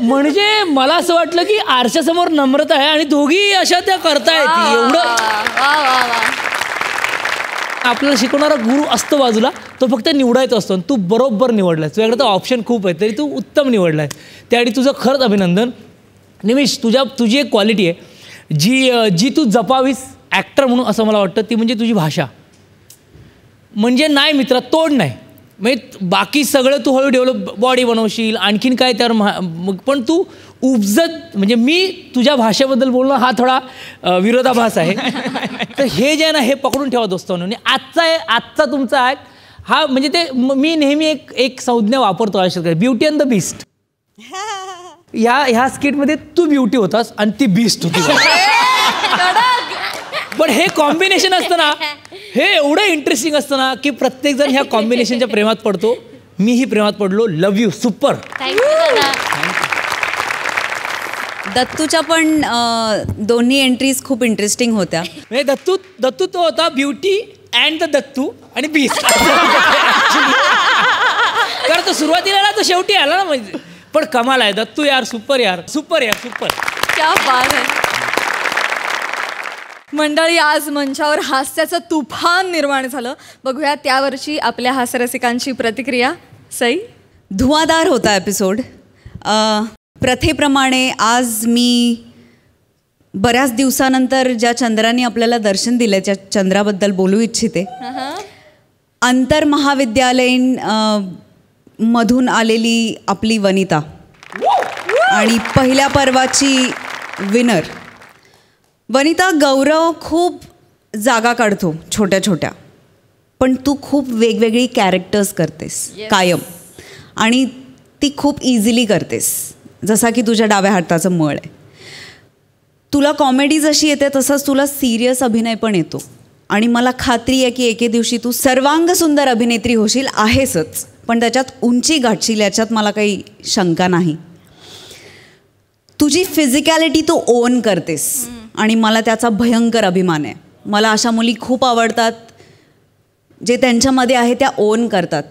म्हणजे मला असं वाटलं की आरशासमोर नम्रता आहे आणि दोघी अशा त्या करतायत. एवढं आपल्याला शिकवणारा गुरु असतो बाजूला, तो फक्त निवडायचा असतो आणि तू बरोबर निवडलाय. तुझ्याकडे तर ऑप्शन खूप आहे तरी तू उत्तम निवडलाय. त्यासाठी तुझं खरंच अभिनंदन. निमिष, तुझी एक क्वालिटी आहे जी तू जपावीस ॲक्टर म्हणून असं मला वाटतं. ती म्हणजे तुझी भाषा. म्हणजे नाही मित्रा, तोड नाही. म्हणजे बाकी सगळं तू हळू डेव्हलप बॉडी बनवशील, आणखीन काय त्यावर पण तू उपजत. म्हणजे मी तुझ्या भाषेबद्दल बोलणं हा थोडा विरोधाभास आहे. तर हे जे आहे ना हे पकडून ठेवा दोस्तांनो. म्हणजे आजचा तुमचा ॲक्ट हा म्हणजे ते मी नेहमी एक संज्ञा वापरतो आयुष्यात, ब्युटी अँड द बीस्ट. ह्या स्किटमध्ये तू ब्युटी होतास आणि ती बीस्ट होती. पण हे कॉम्बिनेशन असतं ना, हे एवढं इंटरेस्टिंग असतं ना की प्रत्येकजण ह्या कॉम्बिनेशनच्या प्रेमात पडतो. मीही प्रेमात पडलो. Love you. सुपर. दत्तूच्या पण दोन्ही एंट्रीज खूप इंटरेस्टिंग होत्या. म्हणजे दत्तू तो होता ब्युटी अँड द दत्तू आणि बीस्ट. कारण तो सुरुवातीला ना तो शेवटी आला ना म्हणजे. पण कमाल आहे दत्तू यार, सुपर यार, सुपर यार, सुपर. क्या बात आहे. मंडळी, आज मंचावर हास्याचं तुफान निर्माण झालं. बघूया त्यावरची आपल्या हास्यरसिकांची प्रतिक्रिया. सई. धुवाधार होता एपिसोड. प्रथेप्रमाणे आज मी बऱ्याच दिवसानंतर ज्या चंद्राने आपल्याला दर्शन दिलं त्या चंद्राबद्दल बोलू इच्छिते. आंतरमहाविद्यालयीन मधून आलेली आपली वनिता आणि पहिल्या पर्वाची विनर. वनिता, गौरव खूप जागा काढतो छोट्या छोट्या, पण तू खूप वेगवेगळी कॅरेक्टर्स करतेस कायम, आणि ती खूप इझिली करतेस, जसा की तुझ्या डाव्या हाताचं मळ आहे. तुला कॉमेडी जशी येते तसंच तुला सिरियस अभिनय पण येतो, आणि मला खात्री आहे की एके दिवशी तू सर्वांग सुंदर अभिनेत्री होशील, आहेसच, पण त्याच्यात उंची गाठशील याच्यात मला काही शंका नाही. तुझी फिजिकॅलिटी तू ओन करतेस आणि मला त्याचा भयंकर अभिमान आहे. मला अशा मुली खूप आवडतात जे त्यांच्यामध्ये आहे त्या ओन करतात.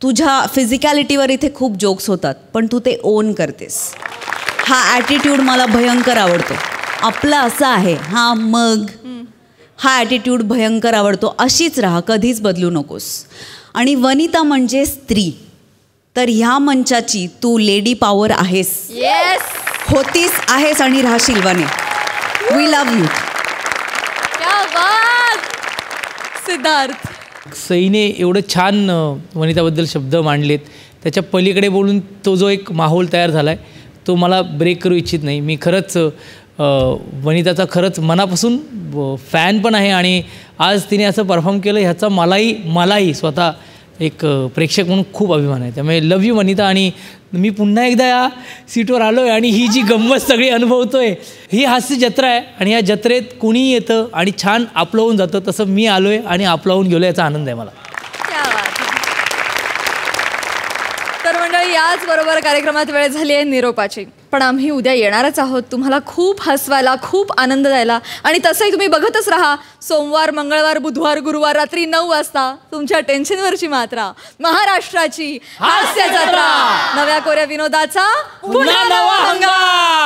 तुझ्या फिजिकॅलिटीवर इथे खूप जोक्स होतात, पण तू ते ओन करतेस. हा ॲटिट्यूड मला भयंकर आवडतो. आपला असा आहे हा, मग हा ॲटिट्यूड भयंकर आवडतो. अशीच राहा, कधीच बदलू नकोस. आणि वनिता म्हणजे स्त्री, तर ह्या मंचाची तू लेडी पॉवर आहेस. येस, होतीस, आहेस आणि राहशील. वने, वी लव्ह यू. क्या बात. सिद्धार्थ. सईने एवढं छान वनिताबद्दल शब्द मांडलेत, त्याच्या पलीकडे बोलून तो जो एक माहोल तयार झाला आहे तो मला ब्रेक करू इच्छित नाही. मी खरंच वनिताचा खरंच मनापासून फॅन पण आहे, आणि आज तिने असं परफॉर्म केलं ह्याचा मलाही स्वतः एक प्रेक्षक म्हणून खूप अभिमान आहे. त्यामुळे लव्ह यू वनिता. आणि मी पुन्हा एकदा या सीटवर आलो आहे आणि ही जी गंमत सगळी अनुभवतो आहे, ही हास्य जत्रा आहे, आणि या जत्रेत कुणीही येतं आणि छान आपलं होऊन जातं, तसं मी आलो आहे आणि आपलं होऊन गेलो, याचा आनंद आहे मला. तर मंडळी, याच बरोबर कार्यक्रमात वेळ झाली आहे निरोपाची. पण आम्ही उद्या येणारच आहोत तुम्हाला खूप हसवायला, खूप आनंद द्यायला. आणि तसंही तुम्ही बघतच राहा सोमवार, मंगळवार, बुधवार, गुरुवार रात्री 9 वाजता तुमच्या टेन्शनवरची मात्रा, महाराष्ट्राची हास्य जत्रा, नव्या कोऱ्या विनोदाचा पुन्हा नवा हंगाम.